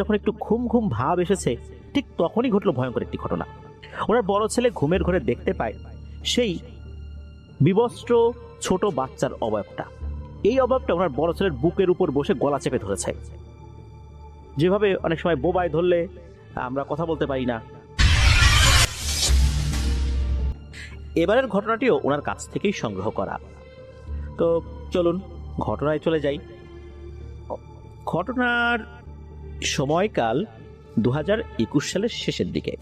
যখন একটু ঘুম ঘুম ভাব এসেছে, ঠিক তখনই ঘটলো ভয়ঙ্কর একটি ঘটনা। ওনার বড় ছেলে ঘুমের ঘরে দেখতে পায় সেই বিবস্ত্র ছোট বাচ্চার অবয়বটা। এই অবয়বটা ওনার বড় ছেলের বুকের উপর বসে গলা চেপে ধরেছে, যেভাবে অনেক সময় বোবায় ধরলে আমরা কথা বলতে পারি না। এবারের ঘটনাটিও ওনার কাছ থেকেই সংগ্রহ করা। তো চলুন ঘটনায় চলে যাই। ঘটনার সময়কাল 2021 সালের শেষের দিকে।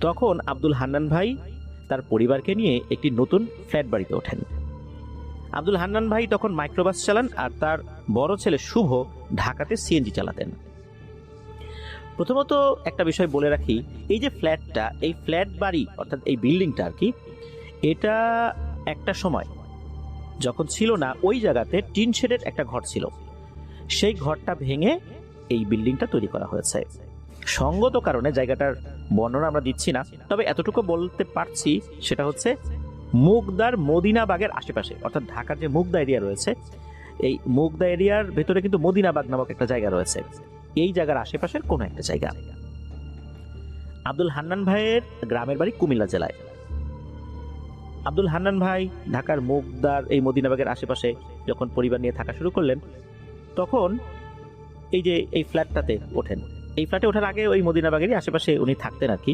তখন আব্দুল হান্নান ভাই তার পরিবারকে নিয়ে একটি নতুন ফ্ল্যাট বাড়িতে ওঠেন। আব্দুল হান্নান ভাই তখন মাইক্রোবাস চালান, আর তার বড় ছেলে শুভ ঢাকাতে সিএনজি চালাতেন। প্রথমত একটা বিষয় বলে রাখি, এই যে ফ্ল্যাটটা, এই ফ্ল্যাট বাড়ি অর্থাৎ এই বিল্ডিংটা আর কি, এটা একটা সময় যখন ছিল না, ওই জায়গাতে টিন শেডের একটা ঘর ছিল। সেই ঘরটা ভেঙে এই বিল্ডিংটা তৈরি করা হয়েছে। সঙ্গত কারণে জায়গাটার বর্ণনা আমরা দিচ্ছি না, তবে এতটুকু বলতে পারছি, সেটা হচ্ছে মুগদার মদিনাবাগের আশেপাশে, অর্থাৎ ঢাকার যে মুগদা এরিয়া রয়েছে, এই মুগদা এরিয়ার ভেতরে কিন্তু মদিনাবাগ নামক একটা জায়গা রয়েছে। এই জায়গার আশেপাশের কোনো একটা জায়গা। আব্দুল হান্নান ভাইয়ের গ্রামের বাড়ি কুমিল্লা জেলায়। আব্দুল হান্নান ভাই ঢাকার মুগদার এই মদিনাবাগের আশেপাশে যখন পরিবার নিয়ে থাকা শুরু করলেন, তখন এই যে এই ফ্ল্যাটটাতে ওঠেন। এই ফ্ল্যাটে ওঠার আগে ওই মদিনাবাগেরই আশেপাশে উনি থাকতেন আর কি।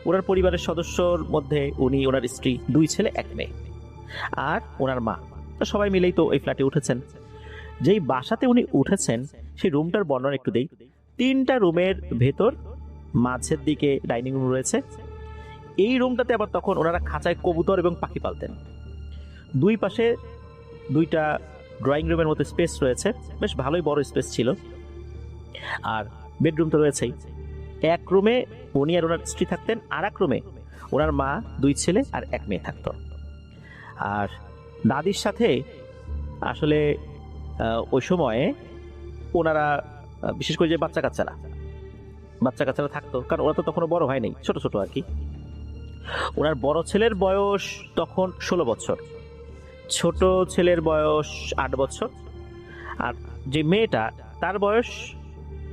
ওনার পরিবারের সদস্যর মধ্যে উনি, ওনার স্ত্রী, 2 ছেলে 1 মেয়ে, আর ওনার মা, সবাই মিলেই তো এই ফ্ল্যাটে উঠেছেন। যেই বাসাতে উনি উঠেছেন সেই রুমটার বর্ণনা একটু দেই। 3টা রুমের ভেতর মাঝের দিকে ডাইনিং রুম রয়েছে। এই রুমটাতে আবার তখন ওনারা খাঁচায় কবুতর এবং পাখি পালতেন। 2 পাশে 2টা ড্রয়িং রুমের মতো স্পেস রয়েছে, বেশ ভালোই বড় স্পেস ছিল। আর বেডরুম তো রয়েছেই। এক রুমে উনি আর ওনার স্ত্রী থাকতেন, আর এক রুমে ওনার মা, 2 ছেলে আর 1 মেয়ে থাকতো। আর দাদির সাথে আসলে ওই সময়ে ওনারা, বিশেষ করে যে বাচ্চা কাচ্চারা থাকতো, কারণ ওরা তো তখনও বড় হয় নাই, ছোট ছোট আর কি। ওনার বড় ছেলের বয়স তখন 16 বছর, ছোট ছেলের বয়স 8 বছর, আর যে মেয়েটা তার বয়স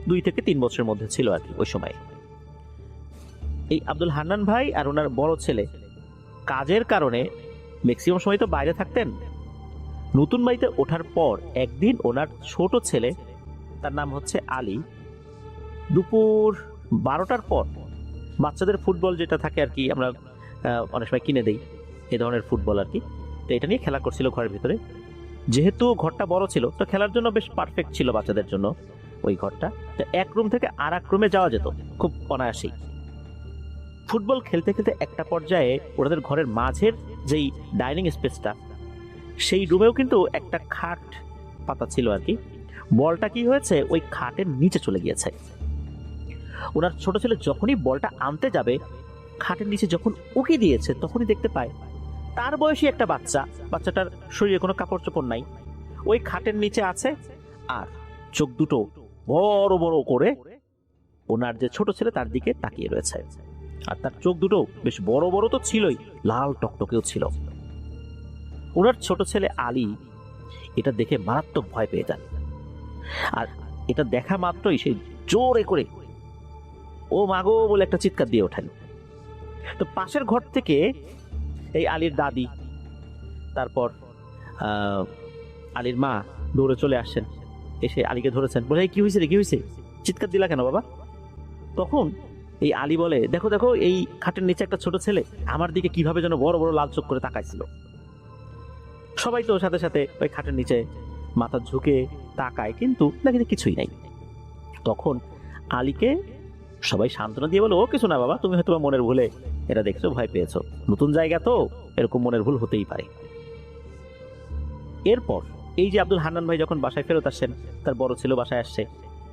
2 থেকে 3 বছরের মধ্যে ছিল আর কি ওই সময়। এই আব্দুল হান্নান ভাই আর ওনার বড় ছেলে কাজের কারণে ম্যাক্সিমাম সময় তো বাইরে থাকতেন। নতুন বাড়িতে ওঠার পর একদিন ওনার ছোট ছেলে, তার নাম হচ্ছে আলী, দুপুর 12টার পর বাচ্চাদের ফুটবল যেটা থাকে আর কি, আমরা অনেক সময় কিনে দেই এই ধরনের ফুটবল আর কি, তো এটা নিয়ে খেলা করছিল ঘরের ভিতরে। যেহেতু ঘরটা বড় ছিল, তো খেলার জন্য বেশ পারফেক্ট ছিল বাচ্চাদের জন্য ওই ঘরটা। তো এক রুম থেকে আর এক রুমে যাওয়া যেত খুব অনায়াসেই। ফুটবল খেলতে খেলতে একটা পর্যায়ে ওদের ঘরের মাঝের যেই ডাইনিং স্পেসটা, সেই রুমেও কিন্তু একটা খাট পাতা ছিল আর কি। বলটা কি হয়েছে, ওই খাটের নিচে চলে গিয়েছে। ওনার ছোট ছেলে যখনই বলটা আনতে যাবে, খাটের নিচে যখন উকি দিয়েছে, তখনই দেখতে পায় তার বয়সী একটা বাচ্চাটার শরীরে কোনো কাপড় চোপড় নাই, ওই খাটের নিচে আছে, আর চোখ দুটো বড় বড় করে ওনার যে ছোট ছেলে তার দিকে তাকিয়ে রয়েছে। আর তার চোখ দুটো বেশ বড় বড় তো ছিলই, লাল টকটকেও ছিল। ওনার ছোট ছেলে আলী এটা দেখে মারাত্মক ভয় পেয়ে যান, আর এটা দেখা মাত্রই সেই জোরে করে ও মাগো বলে একটা চিৎকার দিয়ে ওঠেন। তো পাশের ঘর থেকে এই আলীর দাদি, তারপর আলীর মা দৌড়ে চলে আসছেন, এসে আলীকে ধরেছেন, বলে কি হয়েছে রে, কি হয়েছে, চিৎকার দিলা কেন বাবা? তখন এই আলী বলে, দেখো দেখো, এই খাটের নিচে একটা ছোট ছেলে আমার দিকে কিভাবে যেন বড় বড় লাল চোখ করে তাকাইছিল। সবাই তো সাথে সাথে ওই খাটের নিচে মাথা ঝুঁকে তাকায়, কিন্তু দেখে কিছুই নাই। তখন আলীকে সবাই সান্ত্বনা দিয়ে বলে, ও কিছু না বাবা, তুমি হয়তো মনের ভুলে এটা দেখছো, ভয় পেয়েছো, নতুন জায়গা তো এরকম মনের ভুল হতেই পারে। এরপর এই যে আব্দুল হান্নান ভাই যখন বাসায় ফেরত আসছেন, তার বড় ছেলে বাসায় আসছে,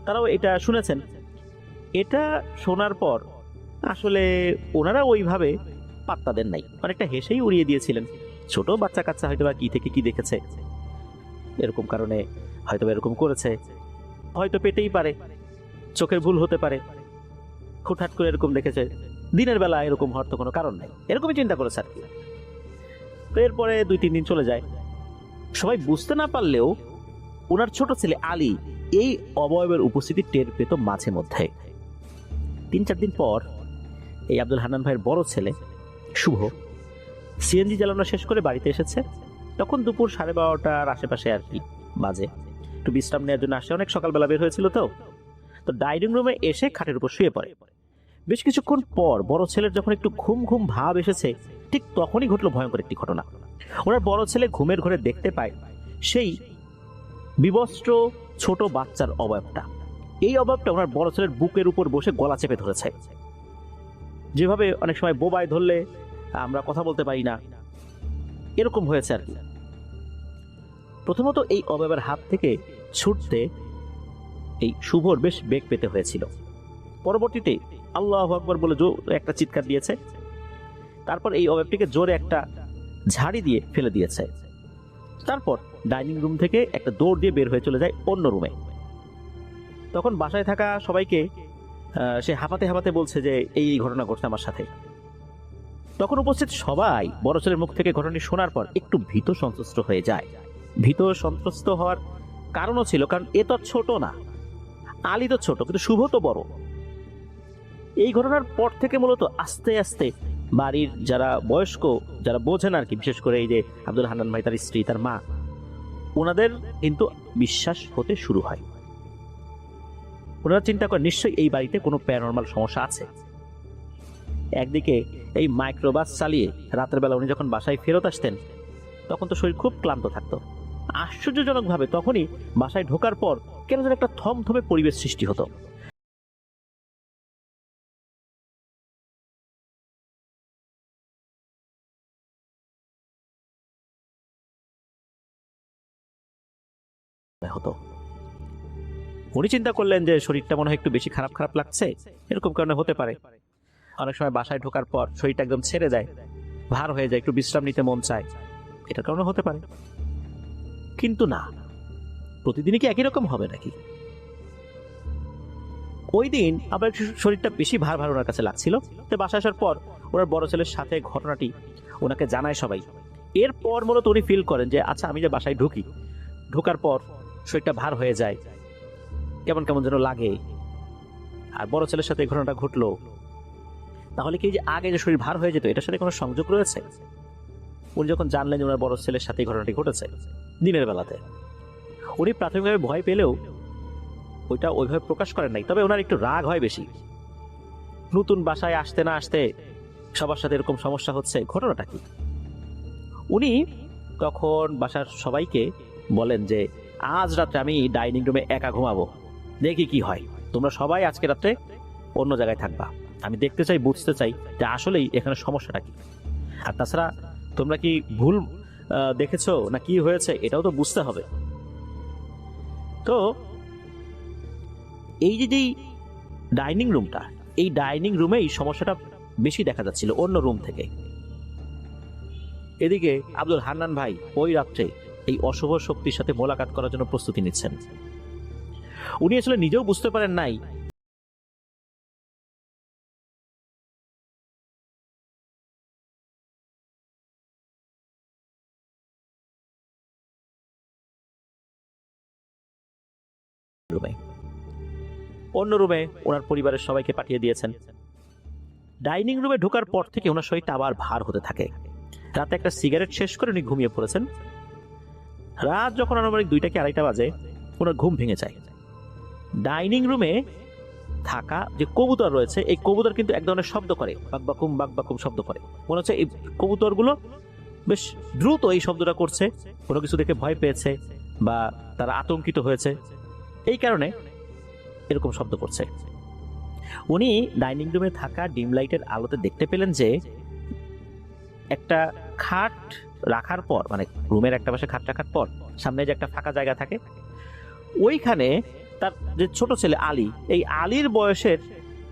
তারাও এটা শুনেছেন। এটা শোনার পর আসলে ওনারা ওইভাবে পাত্তা দেন নাই, অনেকটা হেসেই উড়িয়ে দিয়েছিলেন। ছোট বাচ্চা কাচ্চা হয়তো বা কি থেকে কি দেখেছে, এরকম কারণে হয়তো এরকম করেছে, হয়তো পেতেই পারে, চোখের ভুল হতে পারে, হুটহাট করে এরকম দেখেছে, দিনের বেলা এরকম হওয়ার তো কোনো কারণ নাই, এরকমই চিন্তা করেছে আর কি। তো এরপরে 2-3 দিন চলে যায়। সবাই বুঝতে না পারলেও ওনার ছোট ছেলে আলী এই অবয়বের উপস্থিতি টের পেত মাঝে মধ্যে। 3-4 দিন পর এই আব্দুল হান্নান ভাইয়ের বড় ছেলে শুভ সিএনজি চালানো শেষ করে বাড়িতে এসেছে। তখন দুপুর 12:30টার আশেপাশে আর কি বাজে। একটু বিশ্রাম নেওয়ার জন্য আসে, অনেক সকালবেলা বের হয়েছিল। তো ডাইনিং রুমে এসে খাটের উপর শুয়ে পড়ে। বেশ কিছুক্ষণ পর বড় ছেলের যখন একটু ঘুম ঘুম ভাব এসেছে, ঠিক তখনই ঘটলো ভয়ঙ্কর একটি ঘটনা। ওনার বড় ছেলে ঘুমের ঘরে দেখতে পায় সেই বিবস্ত্র ছোট বাচ্চার অবয়বটা। এই অবয়বটা ওনার বড় ছেলের বুকের উপর বসে গলা চেপে ধরেছে, যেভাবে অনেক সময় বোবায় ধরলে আমরা কথা বলতে পারি না, এরকম হয়েছে আর কি। প্রথমত এই অবয়বের হাত থেকে ছুটতে এই শুভর বেশ বেগ পেতে হয়েছিল। পরবর্তীতে আল্লাহু আকবার বলে জোরে একটা চিৎকার দিয়েছে। তারপর এই অবয়বটিকে জোরে একটা ঝাড়ি দিয়ে ফেলে দিয়েছে। তারপর ডাইনিং রুম থেকে একটা দৌড় দিয়ে বের হয়ে চলে যায় অন্য রুমে। তখন বাসায় থাকা সবাইকে সে হাঁপাতে হাঁপাতে বলছে যে এই ঘটনা ঘটছে আমার সাথে। তখন উপস্থিত সবাই বড় ছেলের মুখ থেকে ঘটনাটি শোনার পর একটু ভীত সন্ত্রস্ত হয়ে যায়। ভীত সন্ত্রস্ত হওয়ার কারণও ছিল, কারণ এ তো ছোট না, আলী তো ছোট, কিন্তু শুভ তো বড়। এই ঘটনার পর থেকে মূলত আস্তে আস্তে বাড়ির যারা বয়স্ক, যারা বোঝেন আর কি, বিশেষ করে এই যে আব্দুল হান্নান ভাই, তার স্ত্রী, তার মা, ওনাদের কিন্তু বিশ্বাস হতে শুরু হয়। ওনারা চিন্তা করে নিশ্চয়ই এই বাড়িতে কোনো প্যারানরমাল সমস্যা আছে। একদিকে এই মাইক্রোবাস চালিয়ে রাতের বেলা উনি যখন বাসায় ফেরত আসতেন, তখন তো শরীর খুব ক্লান্ত থাকতো। আশ্চর্যজনকভাবে তখনই বাসায় ঢোকার পর কেন যেন একটা থমথমে পরিবেশ সৃষ্টি হতো। হতো উনি চিন্তা করলেন যে শরীরটা মনে হয় একটু বেশি খারাপ খারাপ লাগছে, এরকম কারণে হতে পারে। অনেক সময় বাসায় ঢোকার পর শরীরটা একদম ছেড়ে যায়, ভার হয়ে যায়, একটু বিশ্রাম নিতে মন চায়, এটার কারণে হতে পারে। কিন্তু না, প্রতিদিনই কি একই রকম হবে নাকি? ওই দিন আবার একটু শরীরটা বেশি ভার ভার ওনার কাছে লাগছিল। তো বাসায় আসার পর ওনার বড় ছেলের সাথে ঘটনাটি ওনাকে জানায় সবাই। এরপর মূলত উনি ফিল করেন যে আচ্ছা, আমি যে বাসায় ঢুকি, ঢোকার পর শরীরটা ভার হয়ে যায়, কেমন কেমন যেন লাগে। আর বড় ছেলের সাথে এই ঘটনাটা ঘটলো, তাহলে কি যে আগে যে শরীর ভার হয়ে যেত এটার সাথে কোনো সংযোগ রয়েছে? উনি যখন জানলেন যে ওনার বড় ছেলের সাথে এই ঘটনাটি ঘটেছে দিনের বেলাতে, উনি প্রাথমিকভাবে ভয় পেলেও ওইটা ওইভাবে প্রকাশ করেন নাই। তবে ওনার একটু রাগ হয় বেশি। নতুন বাসায় আসতে না আসতে সবার সাথে এরকম সমস্যা হচ্ছে, ঘটনাটা কি? উনি তখন বাসার সবাইকে বলেন যে আজ রাত্রে আমি ডাইনিং রুমে একা ঘুমাবো, দেখি কি হয়। তোমরা সবাই আজকে রাত্রে অন্য জায়গায় থাকবা, আমি দেখতে চাই, বুঝতে চাই যে আসলেই এখানে সমস্যাটা কি। আর তাছাড়া তোমরা কি ভুল দেখেছো না কি হয়েছে এটাও তো বুঝতে হবে। তো এই যে ডাইনিং রুমটা, এই ডাইনিং রুমেই সমস্যাটা বেশি দেখা যাচ্ছিল অন্য রুম থেকে। এদিকে আব্দুল হান্নান ভাই ওই রাত্রে এই অশুভ শক্তির সাথে মোলাকাত করার জন্য প্রস্তুতি নিচ্ছেন। উনি আসলে নিজেও বুঝতে পারেন নাই রুমে, অন্য রুমে ওনার পরিবারের সবাইকে পাঠিয়ে দিয়েছেন। ডাইনিং রুমে ঢোকার পর থেকে ওনার শরীরটা আবার ভার হতে থাকে। রাতে একটা সিগারেট শেষ করে উনি ঘুমিয়ে পড়েছেন। রাত যখন আনুমানিক 2টা কি 2:30 বাজে, ওনার ঘুম ভেঙে যায়। ডাইনিং রুমে থাকা যে কবুতর রয়েছে, এই কবুতর কিন্তু এক ধরনের শব্দ করে, বাকবাকুম বাকবাকুম শব্দ করে। মনে হচ্ছে এই কবুতরগুলো বেশ দ্রুত এই শব্দটা করছে, কোনো কিছু দেখে ভয় পেয়েছে বা তারা আতঙ্কিত হয়েছে, এই কারণে এরকম শব্দ করছে। উনি ডাইনিং রুমে থাকা ডিম লাইটের আলোতে দেখতে পেলেন যে একটা খাট রাখার পর, মানে রুমের একটা পাশে খাট রাখার পর সামনে যে একটা ফাঁকা জায়গা থাকে, ওইখানে তার যে ছোট ছেলে আলী, এই আলীর বয়সের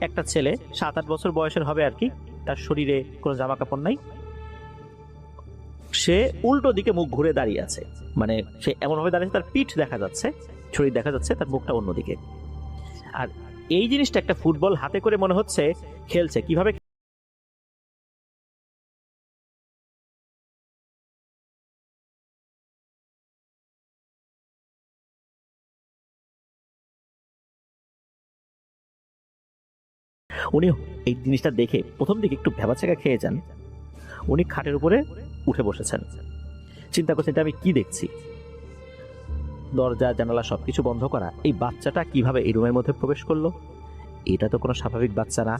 একটা ছেলে, 7-8 বছর বয়সের হবে আর কি, তার শরীরে কোনো জামা কাপড় নাই, সে উল্টো দিকে মুখ ঘুরে দাঁড়িয়ে আছে। মানে সে এমনভাবে দাঁড়িয়েছে তার পিঠ দেখা যাচ্ছে, শরীর দেখা যাচ্ছে, তার মুখটা অন্যদিকে। আর এই জিনিসটা একটা ফুটবল হাতে করে মনে হচ্ছে খেলছে। কিভাবে উনি এই জিনিসটা দেখে প্রথম দিকে একটু ভ্যাবাচাকা খেয়ে যান। উনি খাটের উপরে উঠে বসেছেন, চিন্তা করছেন এটা আমি কি দেখছি, দরজা জানালা সবকিছু বন্ধ করা, এই বাচ্চাটা কিভাবে এই রুমের মধ্যে প্রবেশ করলো, এটা তো কোনো স্বাভাবিক বাচ্চা না।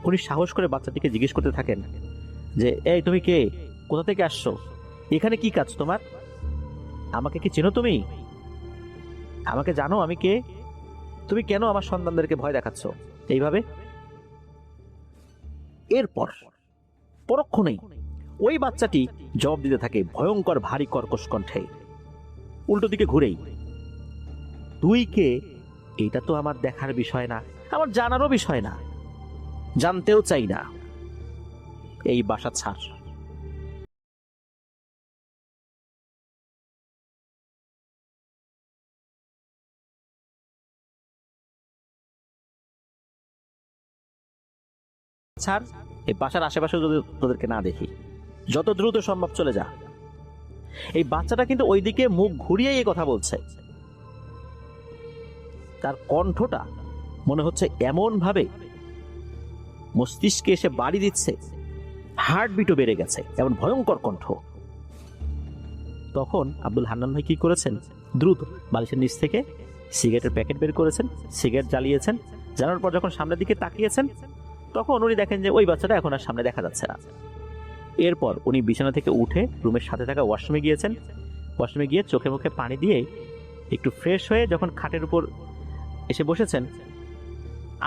উনি সাহস করে বাচ্চাটিকে জিজ্ঞেস করতে থাকেন যে এই তুমি কে, কোথা থেকে আসছো, এখানে কি কাজ তোমার, আমাকে কি চেনো, তুমি আমাকে জানো আমি কে, তুমি কেন আমার সন্তানদেরকে ভয় দেখাচ্ছ এইভাবে। এরপর পরক্ষণেই ওই বাচ্চাটি জবাব দিতে থাকে ভয়ঙ্কর ভারী কর্কশ কণ্ঠে, উল্টো দিকে ঘুরেই, তুই কে, এটা তো আমার দেখার বিষয় না, আমার জানারও বিষয় না, জানতেও চাই না, এই বাসা ছাড়। ছাড়, এই বাসার আশেপাশে যদি তোদেরকে না দেখি, যত দ্রুত সম্ভব চলে যা। এই বাচ্চাটা কিন্তু ওইদিকে মুখ ঘুরিয়ে এই কথা বলছে, তার কণ্ঠটা মনে হচ্ছে এমন ভাবে মস্তিষ্কে এসে বাড়ি দিচ্ছে, হার্টবিটও বেড়ে গেছে, এমন ভয়ঙ্কর কণ্ঠ। তখন আব্দুল হান্নান ভাই কি করেছেন, দ্রুত বালিশের নিচ থেকে সিগারেটের প্যাকেট বের করেছেন, সিগারেট জ্বালিয়েছেন, জানার পর যখন সামনের দিকে তাকিয়েছেন তখন উনি দেখেন যে ওই বাচ্চাটা এখন আর সামনে দেখা যাচ্ছে না। এরপর উনি বিছানা থেকে উঠে রুমের সাথে থাকা ওয়াশরুমে গিয়েছেন, ওয়াশরুমে গিয়ে চোখে মুখে পানি দিয়ে একটু ফ্রেশ হয়ে যখন খাটের উপর এসে বসেছেন,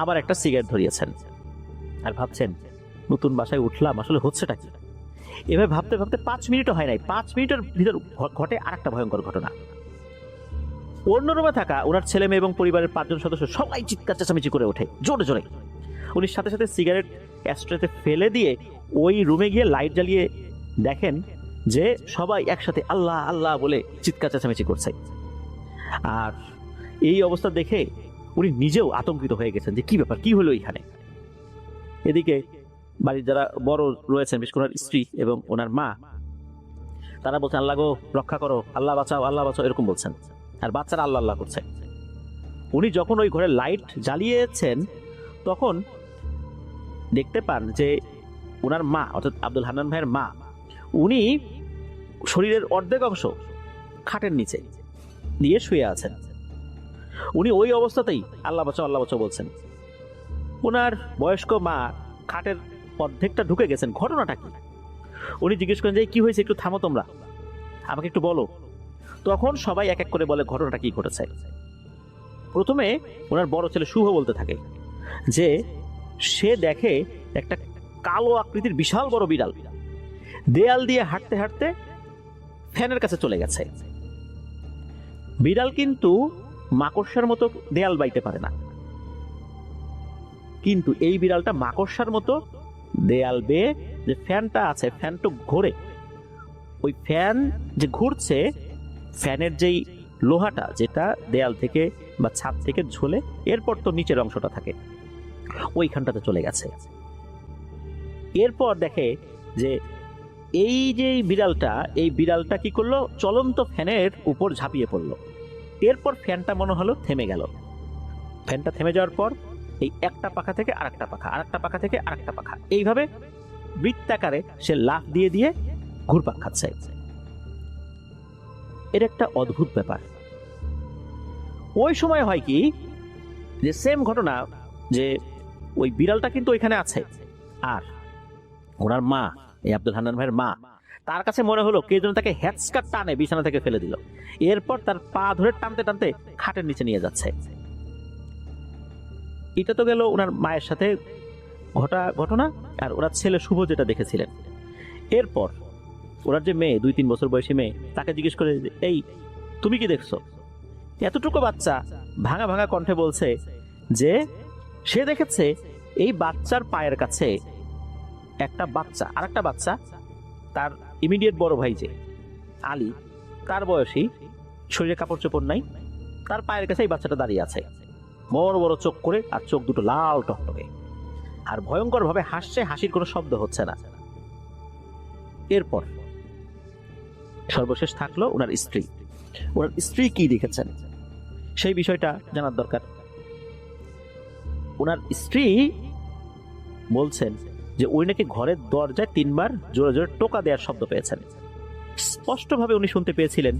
আবার একটা সিগারেট ধরিয়েছেন আর ভাবছেন নতুন বাসায় উঠলাম, আসলে হচ্ছেটা কি। এভাবে ভাবতে ভাবতে 5 মিনিটও হয় নাই, 5 মিনিটের ভিতর ঘটে আরেকটা ভয়ঙ্কর ঘটনা। অন্য রুমে থাকা ওনার ছেলে মেয়ে এবং পরিবারের 5 জন সদস্য সবাই চিৎকার চেঁচামেচি করে ওঠে জোরে জোরে। উনি সাথে সাথে সিগারেট অ্যাস্ট্রেতে ফেলে দিয়ে ওই রুমে গিয়ে লাইট জ্বালিয়ে দেখেন যে সবাই একসাথে আল্লাহ আল্লাহ বলে চিৎকার চেঁচামেচি করছে। আর এই অবস্থা দেখে উনি নিজেও আতঙ্কিত হয়ে গেছেন যে কি ব্যাপার, কি হলো এখানে। এদিকে বাড়ির যারা বড় রয়েছেন, বিশেষ করে ওনার স্ত্রী এবং ওনার মা, তারা বলছেন আল্লাহ গো রক্ষা করো, আল্লাহ বাঁচাও, আল্লাহ বাঁচাও, এরকম বলছেন। আর বাচ্চারা আল্লাহ আল্লাহ করছে। উনি যখন ওই ঘরে লাইট জ্বালিয়েছেন তখন দেখতে পান যে ওনার মা অর্থাৎ আব্দুল হান্নান ভাইয়ের মা, উনি শরীরের অর্ধেক অংশ খাটের নিচে দিয়ে শুয়ে আছেন। উনি ওই অবস্থাতেই আল্লাহ বাঁচাও বলছেন। ওনার বয়স্ক মা খাটের অর্ধেকটা ঢুকে গেছেন, ঘটনাটা কি। উনি জিজ্ঞেস করেন যে কি হয়েছে, একটু থামো তোমরা, আমাকে একটু বলো। তখন সবাই এক এক করে বলে ঘটনাটা কি ঘটেছে। প্রথমে ওনার বড় ছেলে শুভ বলতে থাকে যে সে দেখে একটা কালো আকৃতির বিশাল বড় বিড়াল দেয়াল দিয়ে হাঁটতে হাঁটতে ফ্যানের কাছে চলে গেছে। বিড়াল কিন্তু মাকড়সার মতো দেয়াল বাইতে পারে না, কিন্তু এই বিড়ালটা মাকড়সার মতো দেয়াল বেয়ে যে ফ্যানটা আছে, ফ্যানটা ঘোরে, ওই ফ্যান যে ঘুরছে, ফ্যানের যেই লোহাটা যেটা দেয়াল থেকে বা ছাদ থেকে ঝোলে, এরপর তো নিচের অংশটা থাকে, ওইখানটাতে চলে গেছে। এরপর দেখে যে এই যে বিড়ালটা, এই বিড়ালটা কি করলো, চলন্ত ফ্যানের উপর ঝাঁপিয়ে পড়লো। এরপর ফ্যানটা মনে হলো থেমে গেল। ফ্যানটা থেমে যাওয়ার পর এই একটা পাখা থেকে আরেকটা পাখা, আরেকটা পাখা থেকে আরেকটা পাখা, এইভাবে বৃত্তাকারে সে লাফ দিয়ে দিয়ে ঘুরপাক খাচ্ছে। এর একটা অদ্ভুত ব্যাপার। ওই সময় হয় কি যে সেম ঘটনা, যে ওই বিড়ালটা কিন্তু ওইখানে আছে, আর ওনার মা, এই আব্দুল হান্নান ভাইয়ের মা, তার কাছে মনে হলো কে যেন তাকে হ্যাচকার টানে বিছানা থেকে ফেলে দিল। এরপর তার পা ধরে টানতে টানতে খাটের নিচে নিয়ে যাচ্ছে। এটা তো গেল ওনার মায়ের সাথে ঘটনা আর ওনার ছেলে শুভ যেটা দেখেছিলেন। এরপর ওনার যে মেয়ে, 2-3 বছর বয়সী মেয়ে, তাকে জিজ্ঞেস করে এই তুমি কি দেখছো। এতটুকু বাচ্চা ভাঙা ভাঙা কণ্ঠে বলছে যে সে দেখেছে এই বাচ্চার পায়ের কাছে একটা বাচ্চা, আর একটা বাচ্চা, তার ইমিডিয়েট বড় ভাই যে আলী, তার বয়সী, শরীরে কাপড় চোপড় নাই, তার পায়ের কাছে এই বাচ্চাটা দাঁড়িয়ে আছে, বড় বড় চোখ করে, আর চোখ দুটো লাল টকটকে, আর ভয়ঙ্কর ভাবে হাসছে, হাসির কোনো শব্দ হচ্ছে না। এরপর সর্বশেষ থাকলো ওনার স্ত্রী। ওনার স্ত্রী কি দেখেছেন সেই বিষয়টা জানার দরকার। ওনার স্ত্রী বলছেন যে উনি নাকি ঘরের দরজায় 3বার জোরে জোরে টোকা দেওয়ার শব্দ পেয়েছেন। স্পষ্টভাবে উনি শুনতে পেয়েছিলেন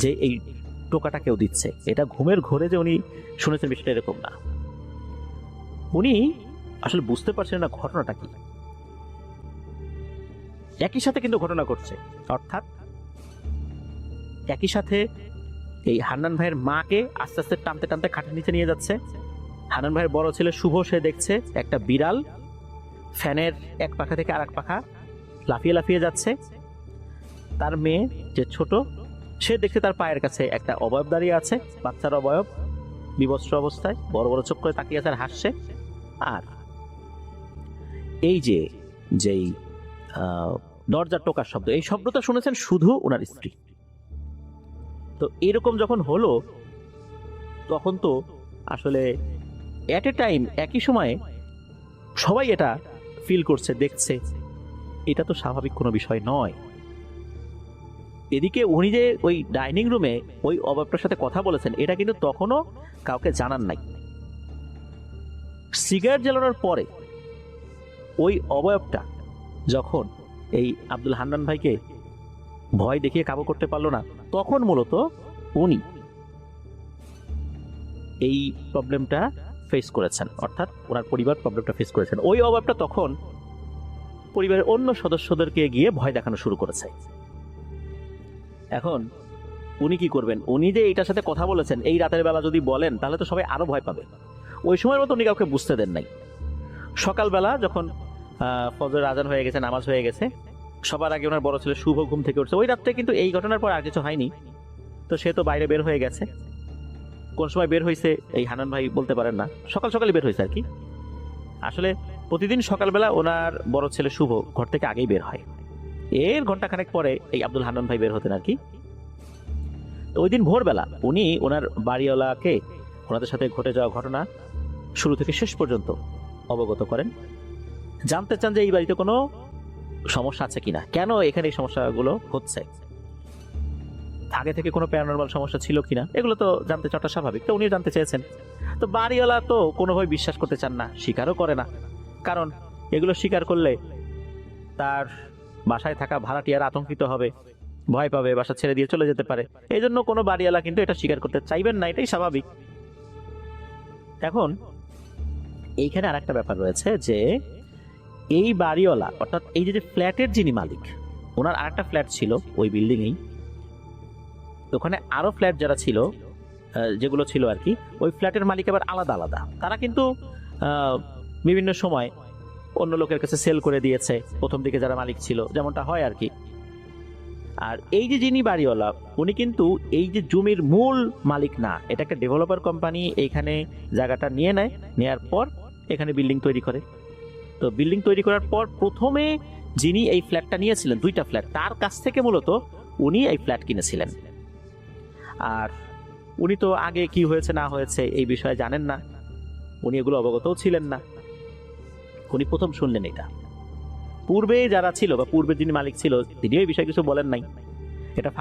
যে এই টোকাটা কেউ দিচ্ছে। এটা ঘুমের ঘোরে যে উনি শুনেছেন বিষয়টা এরকম না। উনি আসলে বুঝতে পারছেন না ঘটনাটা কি। একই সাথে কিন্তু ঘটনা ঘটছে, অর্থাৎ একই সাথে এই হান্নান ভাইয়ের মাকে আস্তে আস্তে টানতে টানতে খাটের নিচে নিয়ে যাচ্ছে। হান্নান ভাইয়ের বড় ছেলে শুভ, সে দেখছে একটা বিড়াল ফ্যানের এক পাখা থেকে আর এক পাখা লাফিয়ে লাফিয়ে যাচ্ছে। তার মেয়ে যে ছোট, সে দেখছে তার পায়ের কাছে একটা অবয়ব দাঁড়িয়ে আছে, বাচ্চার অবয়ব, বিবস্ত্র অবস্থায়, বড় বড় চোখ করে তাকিয়ে আছে আর হাসছে। আর এই যে যেই দরজার টোকার শব্দ, এই শব্দটা শুনেছেন শুধু ওনার স্ত্রী। তো এরকম যখন হলো, তখন তো আসলে এট এ টাইম একই সময়ে সবাই এটা ফিল করছে, দেখছে। এটা তো স্বাভাবিক কোনো বিষয় নয়। এদিকে উনি যে ওই ডাইনিং রুমে ওই অবয়বটার সাথে কথা বলেছেন, এটা কিন্তু তখনও কাউকে জানান নাই। সিগারেট জ্বালানোর পরে ওই অবয়বটা যখন এই আব্দুল হান্নান ভাইকে ভয় দেখিয়ে কাবু করতে পারলো না, তখন মূলত উনি এই প্রবলেমটা ফেস করেছেন, অর্থাৎ ওনার পরিবার প্রবলেমটা ফেস করেছেন। ওই অবয়বটা তখন পরিবারের অন্য সদস্যদেরকে গিয়ে ভয় দেখানো শুরু করেছে। এখন উনি কি করবেন? উনি যে এইটার সাথে কথা বলেছেন, এই রাতের বেলা যদি বলেন তাহলে তো সবাই আরো ভয় পাবে। ওই সময়ের মতো উনি কাউকে বুঝতে দেন নাই। সকালবেলা যখন ফজর আজান হয়ে গেছে, নামাজ হয়ে গেছে, সবার আগে ওনার বড় ছেলে শুভ ঘুম থেকে উঠছে। ওই রাত্রে কিন্তু এই ঘটনার পর আর কিছু হয়নি। তো সে তো বাইরে বের হয়ে গেছে। কোন সময় বের হয়েছে এই হান্নান ভাই বলতে পারেন না, সকাল সকালই বের হয়েছে আর কি। আসলে প্রতিদিন সকালবেলা ওনার বড় ছেলে শুভ ঘর থেকে আগেই বের হয়। এর ঘন্টাখানেক পরে এই আব্দুল হান্নান ভাই বের হতেন আর কি। তো ওই দিন ভোরবেলা উনি ওনার বাড়িওয়ালাকে ওনাদের সাথে ঘটে যাওয়া ঘটনা শুরু থেকে শেষ পর্যন্ত অবগত করেন। জানতে চান যে এই বাড়িতে কোনো সমস্যা আছে কিনা, কেন এখানে এই সমস্যাগুলো হচ্ছে, আগে থেকে কোনো প্যারানরমাল সমস্যা ছিল কিনা, এগুলো তো জানতে চাওয়াটা স্বাভাবিক। তো উনিও জানতে চেয়েছেন। তো বাড়িওয়ালা তো কোনোভাবে বিশ্বাস করতে চান না, স্বীকারও করে না। কারণ এগুলো স্বীকার করলে তার বাসায় থাকা ভাড়াটিয়ার আতঙ্কিত হবে, ভয় পাবে, বাসা ছেড়ে দিয়ে চলে যেতে পারে। এই জন্য কোনো বাড়িওয়ালা কিন্তু এটা স্বীকার করতে চাইবেন না, এটাই স্বাভাবিক। এখন এইখানে আর একটা ব্যাপার রয়েছে যে এই বাড়িওয়ালা, অর্থাৎ এই যে ফ্ল্যাটের যিনি মালিক, ওনার আর একটা ফ্ল্যাট ছিল ওই বিল্ডিংয়েই। ওখানে আরো ফ্ল্যাট যারা ছিল, যেগুলো ছিল আর কি, ওই ফ্ল্যাটের মালিক আবার আলাদা আলাদা। তারা কিন্তু বিভিন্ন সময় অন্য লোকের কাছে সেল করে দিয়েছে প্রথম দিকে যারা মালিক ছিল, যেমনটা হয় আর কি। আর এই যে যিনি বাড়িওয়ালা, উনি কিন্তু এই যে জমির মূল মালিক না, এটা একটা ডেভেলপার কোম্পানি এইখানে জায়গাটা নিয়ে নেয়, নেয়ার পর এখানে বিল্ডিং তৈরি করে। তো বিল্ডিং তৈরি করার পর প্রথমে যিনি এই ফ্ল্যাটটা নিয়েছিলেন, 2টা ফ্ল্যাট, তার কাছ থেকে মূলত উনি এই ফ্ল্যাট কিনেছিলেন। আর উনি তো আগে কি হয়েছে না হয়েছে এই বিষয়ে জানেন না, উনি এগুলো অবগতও ছিলেন না। উনি প্রথম শুনলেন এটা। পূর্বে যারা ছিল বা পূর্বে যিনি মালিক ছিল, তিনি এই বিষয়ে কিছু বলেন নাই। এটা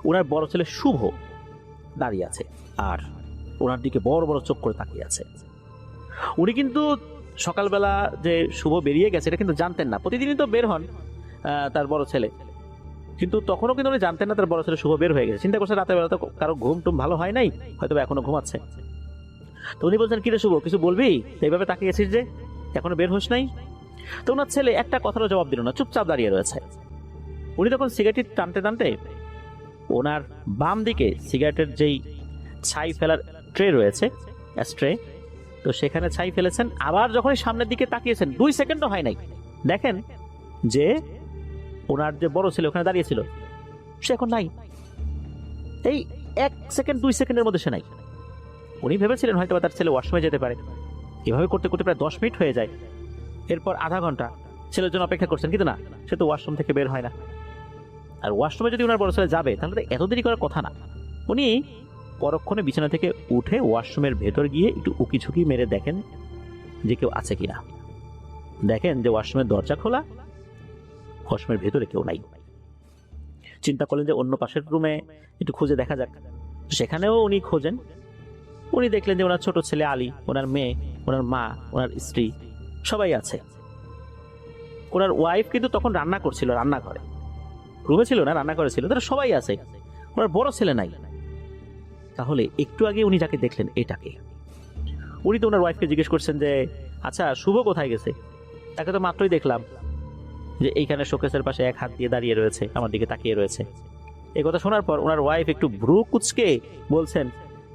ওনার বড় ছেলে শুভ দাঁড়িয়ে আছে। আর ওনার দিকে বড় বড় চোখ করে তাকিয়ে আছে। উনি কিন্তু সকালবেলা যে শুভ বেরিয়ে গেছে এটা কিন্তু জানতেন না। প্রতিদিনই তো বের হন তার বড় ছেলে, কিন্তু তখনও কিন্তু উনি জানতেন না তার বড় ছেলে শুভ বের হয়ে গেছে। চিন্তা করছে রাতের বেলা তো কারো ঘুম টুম ভালো হয় নাই, হয়তো এখনো ঘুমাচ্ছে। তো উনি বলছেন, কিরে শুভ, কিছু বলবি? এইভাবে তাকিয়েছিস যে, এখনো বের হোস নাই? তো ওনার ছেলে একটা কথারও জবাব দিল না, চুপচাপ দাঁড়িয়ে রয়েছে। উনি তখন সিগারেট টানতে টানতে ওনার বাম দিকে সিগারেটের যেই ছাই ফেলার ট্রে রয়েছে, স্ট্রে, তো সেখানে ছাই ফেলেছেন। আবার যখন সামনের দিকে তাকিয়েছেন, 2 সেকেন্ডও হয় নাই, দেখেন যে ওনার যে বড় ছেলে ওখানে দাঁড়িয়েছিল সে এখন নাই। এই 1 সেকেন্ড 2 সেকেন্ডের মধ্যে সে নাই। উনি ভেবেছিলেন হয়তো তার ছেলে ওয়াশরুমে যেতে পারে। এভাবে করতে করতে প্রায় 10 মিনিট হয়ে যায়। এরপর আধা ঘন্টা ছেলের জন্য অপেক্ষা করছেন, কিন্তু না, সে তো ওয়াশরুম থেকে বের হয় না। আর ওয়াশরুমে যদি ওনার বড় ছেলে যাবে তাহলে তো এত দেরি করার কথা না। উনি পরক্ষণে বিছানা থেকে উঠে ওয়াশরুমের ভেতর গিয়ে একটু উকি ঝুঁকি মেরে দেখেন যে কেউ আছে কিনা। দেখেন যে ওয়াশরুমের দরজা খোলা, ওয়াশরুমের ভেতরে কেউ নাই। চিন্তা করলেন যে অন্য পাশের রুমে একটু খুঁজে দেখা যাক। সেখানেও উনি খোঁজেন। উনি দেখলেন যে ওনার ছোট ছেলে আলী, ওনার মেয়ে, ওনার মা, ওনার স্ত্রী সবাই আছে। ওনার ওয়াইফ কিন্তু তখন রান্না করছিল, রান্নাঘরে, রুমে ছিল না, রান্নাঘরে ছিল। তারা সবাই আছে, ওনার বড় ছেলে নাই। তাহলে একটু আগে উনি যাকে দেখলেন এটাকে। উনি তো ওনার ওয়াইফকে জিজ্ঞেস করছেন যে, আচ্ছা শুভ কোথায় গেছে? তাকে তো মাত্রই দেখলাম যে এইখানে শোকেসের পাশে এক হাত দিয়ে দাঁড়িয়ে রয়েছে, আমার দিকে তাকিয়ে রয়েছে। এই কথা শোনার পর ওনার ওয়াইফ একটু ভ্রু কুচকে বলছেন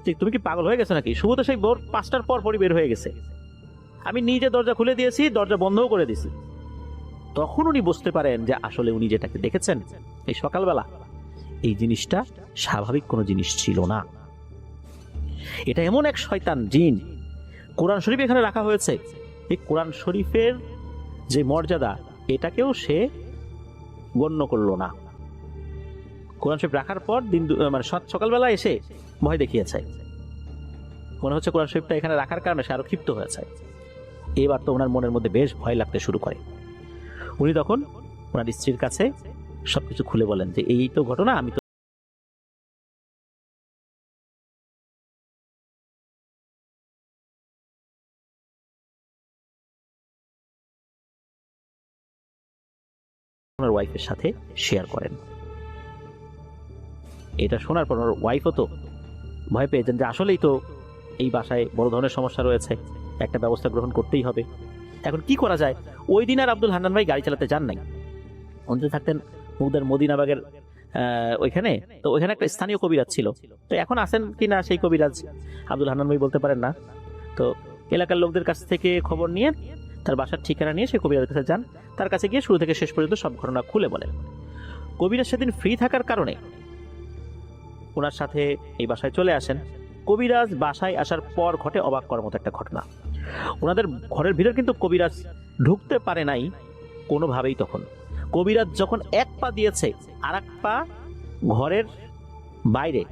যে, তুমি কি পাগল হয়ে গেছো নাকি? শুভ তো সেই ভোর 5টার পর পরই বের হয়ে গেছে। আমি নিজে দরজা খুলে দিয়েছি, দরজা বন্ধও করে দিয়েছি। তখন উনি বুঝতে পারেন যে আসলে উনি যেটাকে দেখেছেন এই সকালবেলা, এই জিনিসটা স্বাভাবিক কোনো জিনিস ছিল না। এটা এমন এক শয়তান জিন। কোরআন শরীফ এখানে রাখা হয়েছে, এই কোরআন শরীফের যে মর্যাদা এটাকেও সে গণ্য করলো না। কোরআন শরীফ রাখার পর দিন মানে সকালবেলা এসে ভয় দেখিয়েছে। মনে হচ্ছে কোরআন শরীফটা এখানে রাখার কারণে সে আরো ক্ষিপ্ত হয়েছে। এবার তো ওনার মনের মধ্যে বেশ ভয় লাগতে শুরু করে। উনি তখন ওনার স্ত্রীর কাছে সবকিছু খুলে বলেন যে এই তো ঘটনা, আমি তো ওনার ওয়াইফের সাথে শেয়ার করেন। এটা শোনার পর ওনার ওয়াইফও তো ভয় পেয়েছেন যে আসলেই তো এই বাসায় বড় ধরনের সমস্যা রয়েছে, একটা ব্যবস্থা গ্রহণ করতেই হবে। এখন কি করা যায়? ওই দিন আর আব্দুল হান্নান ভাই গাড়ি চালাতে যান নাই। উনি থাকতেন মুগদার মদিনাবাগের ওইখানে। তো ওইখানে একটা স্থানীয় কবিরাজ ছিল। তো এখন আসেন কিনা সেই কবিরাজ আব্দুল হান্নান ভাই বলতে পারেন না। তো এলাকার লোকদের কাছ থেকে খবর নিয়ে তার বাসার ঠিকানা নিয়ে সেই কবিরাজের কাছে যান। তার কাছে গিয়ে শুরু থেকে শেষ পর্যন্ত সব ঘটনা খুলে বলেন। কবিরাজ সেদিন ফ্রি থাকার কারণে ওনার সাথে এই বাসায় চলে আসেন। কবিরাজ বাসায় আসার পর ঘটে অবাক করার মতো একটা ঘটনা। ওনাদের ঘরের ভিতর কিন্তু কবিরাজ ঢুকতে পারে নাই কোনোভাবেই। তখন কবিরাজ যখন এক পা দিয়েছে, আর এক পা ঘরের বাইরে,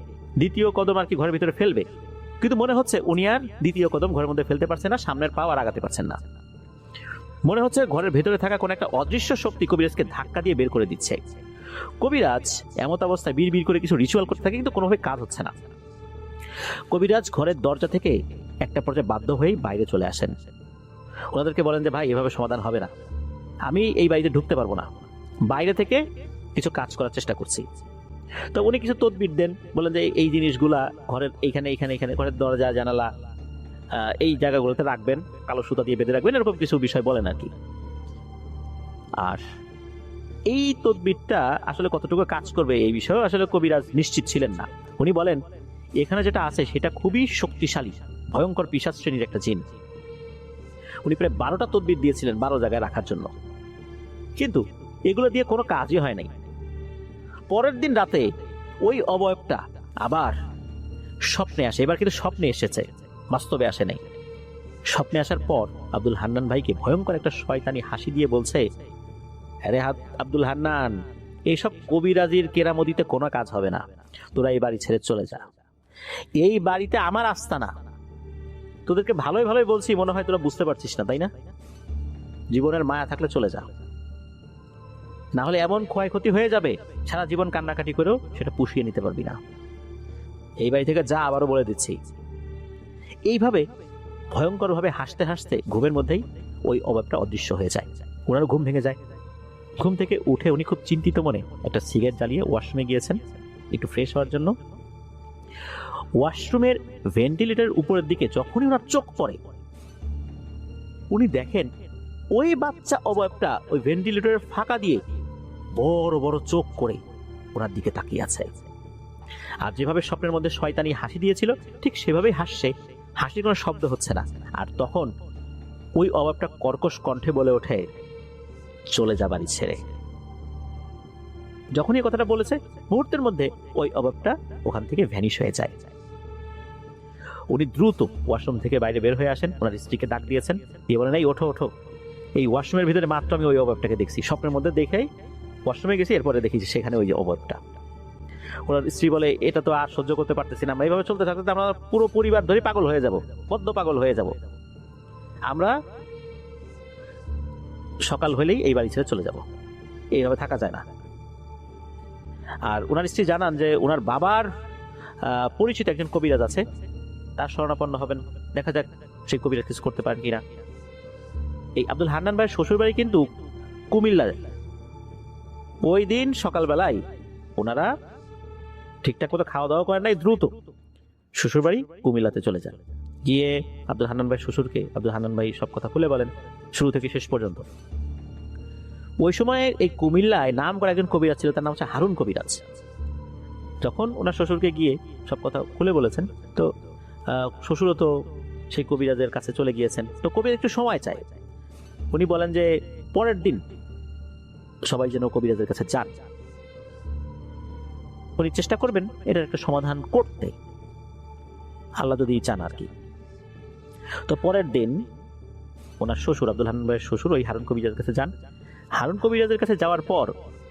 দ্বিতীয় কদম আর কি ঘরের ভিতরে ফেলবে, কিন্তু মনে হচ্ছে উনি আর দ্বিতীয় কদম ঘরের মধ্যে ফেলতে পারছেন না, সামনের পা আর আগাতে পারছেন না। মনে হচ্ছে ঘরের ভেতরে থাকা কোন একটা অদৃশ্য শক্তি কবিরাজকে ধাক্কা দিয়ে বের করে দিচ্ছে। কবিরাজ এমত অবস্থায় বিড় করে কিছু রিচুয়াল করতে থাকে, কিন্তু কোনোভাবে কাজ হচ্ছে না। কবিরাজ ঘরের দরজা থেকে একটা পর্যায়ে বাধ্য হয়েই বাইরে চলে আসেন। ওনাদেরকে বলেন যে ভাই, এভাবে সমাধান হবে না, আমি এই বাড়িতে ঢুকতে পারবো না, বাইরে থেকে কিছু কাজ করার চেষ্টা করছি। তো উনি কিছু তদবির দেন, বলেন যে এই জিনিসগুলা ঘরের এইখানে এইখানে এখানে ঘরের দরজা জানালা এই জায়গাগুলোতে রাখবেন, কালো সুতা দিয়ে বেঁধে রাখবেন, এরকম কিছু বিষয় বলেন আর কি। আর এই তদবিরটা আসলে কতটুকু কাজ করবে এই বিষয়ে আসলে কবিরাজ নিশ্চিত ছিলেন না। উনি বলেন এখানে যেটা আছে সেটা খুবই শক্তিশালী, ভয়ঙ্কর পিশাচ শ্রেণীর একটা জিন। উনি প্রায় 12টা তদবির দিয়েছিলেন 12 জায়গায় রাখার জন্য, কিন্তু এগুলো দিয়ে কোনো কাজই হয় নাই। পরের দিন রাতে ওই অবয়বটা আবার স্বপ্নে আসে। এবার কিন্তু স্বপ্নে এসেছে, বাস্তবে আসে নাই। স্বপ্নে আসার পর আব্দুল হান্নান ভাইকে ভয়ঙ্কর একটা শয়তানি হাসি দিয়ে বলছে, আরে আব্দুল হান্নান, এইসব কবিরাজির কেরামতিতে কোনো কাজ হবে না, তোরা এই বাড়ি ছেড়ে চলে যা। এই বাড়িতে আমার আস্তানা। তোদেরকে ভালোই ভালোই বলছি, মনে হয় তোরা বুঝতে পারছিস না, তাই না? জীবনের মায়া থাকলে চলে যা, না হলে এমন ক্ষয়ক্ষতি হয়ে যাবে সারা জীবন কান্নাকাটি করেও সেটা পুষিয়ে নিতে পারবি না। এই বাড়ি থেকে যা, আবারও বলে দিচ্ছি। এইভাবে ভয়ঙ্করভাবে হাসতে হাসতে ঘুমের মধ্যেই ওই অভাবটা অদৃশ্য হয়ে যায়। ওনার ঘুম ভেঙে যায়। ঘুম থেকে উঠে উনি খুব চিন্তিত মনে একটা সিগারেট জ্বালিয়ে ওয়াশরুমে গিয়েছেন একটু ফ্রেশ হওয়ার জন্য। ওয়াশরুমের ভেন্টিলেটরের উপরের দিকে যখনই ওনার চোখ পড়ে, উনি দেখেন ওই বাচ্চা অবয়বটা ওই ভেন্টিলেটরের ফাঁকা দিয়ে বড় বড় চোখ করে ওনার দিকে তাকিয়ে আছে। আর যেভাবে স্বপ্নের মধ্যে শয়তানি হাসি দিয়েছিল ঠিক সেভাবেই হাসছে, হাসির কোনো শব্দ হচ্ছে না। আর তখন ওই অবয়বটা কর্কশ কণ্ঠে বলে ওঠে, চলে যা বাড়ি ছেড়ে। যখনই কথাটা বলেছে মুহূর্তের মধ্যে ওই অবয়বটা ওখান থেকে ভ্যানিশ হয়ে যায়। উনি দ্রুত ওয়াশরুম থেকে বাইরে বের হয়ে আসেন, ওনার স্ত্রীকে ডাক দিয়েছেন, দিয়ে বলেন, এই ওঠো ওঠো, এই ওয়াশরুমের ভিতরে মাত্র আমি ওই অবয়বটাকে দেখছি, স্বপ্নের মধ্যে দেখেই ওয়াশরুমে গেছি, এরপরে দেখি যে সেখানে ওই যে অবয়বটা। ওনার স্ত্রী বলে, এটা তো আর সহ্য করতে পারতেছি না, আমরা এইভাবে চলতে থাকতে আমরা পুরো পরিবার ধরে পাগল হয়ে যাব, বদ্ধ পাগল হয়ে যাব, আমরা সকাল হলেই এই বাড়ি ছেড়ে চলে যাব, এইভাবে থাকা যায় না। আর ওনার স্ত্রী জানান যে ওনার বাবার পরিচিত একজন কবিরাজ আছে, তার শরণাপন্ন হবেন, দেখা যাক সেই কবিরাজ কিছু করতে পারেন কিনা। এই আব্দুল হান্নান ভাইয়ের শ্বশুর বাড়ি কিন্তু কুমিল্লা। ওই দিন সকালবেলায় ওনারা ঠিকঠাক মতো খাওয়া দাওয়া করেন নাই, দ্রুত শ্বশুর বাড়ি কুমিল্লাতে চলে যান। গিয়ে আব্দুল হান্নান ভাই শ্বশুরকে আব্দুল হান্নান ভাই সব কথা খুলে বলেন, শুরু থেকে শেষ পর্যন্ত। ওই সময় এই কুমিল্লায় নাম করা একজন কবিরাজ ছিল, তার নাম হচ্ছে হারুন কবিরাজ। যখন ওনার শ্বশুরকে গিয়ে সব কথা খুলে বলেছেন, তো শ্বশুরও তো সেই কবিরাজের কাছে চলে গিয়েছেন। তো কবিরাজ একটু সময় চায়, উনি বলেন যে পরের দিন সবাই যেন কবিরাজের কাছে যান, উনি চেষ্টা করবেন এটার একটা সমাধান করতে, আল্লাহ যদি চান আর কি। তো পরের দিন ওনার শ্বশুর আব্দুল হান্নান ভাইয়ের শ্বশুর ওই হারুন কবিরাজের কাছে যান। হারুন কবিরাজের কাছে যাওয়ার পর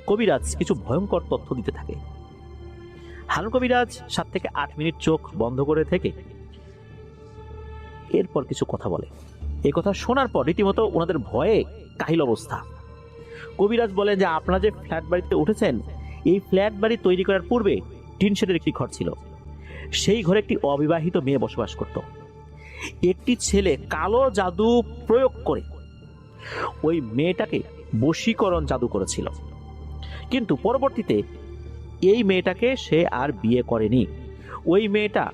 কবিরাজ কিছু ভয়ঙ্কর তথ্য দিতে থাকে। হারুন কবিরাজ 7 থেকে 8 মিনিট চোখ বন্ধ করে থেকে এরপর কিছু কথা বলে। এই কথা শোনার পর রীতিমতো ওনাদের ভয়ে কাহিল অবস্থা। কবিরাজ বলেন যে আপনারা যে ফ্ল্যাট বাড়িতে উঠেছেন, এই ফ্ল্যাট বাড়ি তৈরি করার পূর্বে টিন শেডের একটি ঘর ছিল, সেই ঘরে একটি অবিবাহিত মেয়ে বসবাস করত। একটি ছেলে কালো জাদু প্রয়োগ করে ওই মেয়েটাকে বশীকরণ জাদু করেছিল, কিন্তু পরবর্তীতে এই মেয়েটাকে সে আর বিয়ে করেনি। ওই মেয়েটা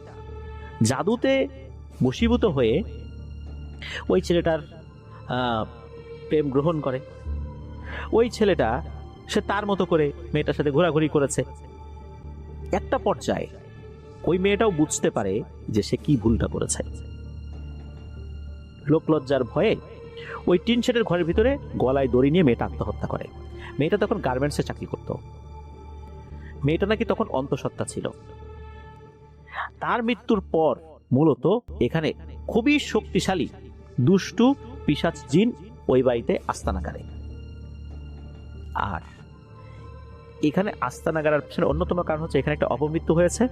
জাদুতে বশীভূত হয়ে ওই ছেলেটার প্রেম গ্রহণ করে। ওই ছেলেটা সে তার মতো করে মেয়েটার সাথে ঘোরাঘুরি করেছে। একটা পর্যায়ে ওই মেয়েটাও বুঝতে পারে যে সে কি ভুলটা করেছে। লোকলজ্জার ভয়ে ওই টিন শেডের ঘরের ভিতরে গলায় দড়ি নিয়ে মেয়েটা আত্মহত্যা করে। মেয়েটা তখন গার্মেন্টসে চাকরি করত। মেয়েটা নাকি তখন অন্তঃসত্ত্বা ছিল। তার মৃত্যুর পর মূলত এখানে খুবই শক্তিশালী দুষ্টু পিশাচ জিন ওই বাড়িতে আস্তানা গাড়ে। আর এখানে আস্তানা গাড়ার পিছনে অন্যতম কারণ হচ্ছে এখানে একটা অপমৃত্যু হয়েছে,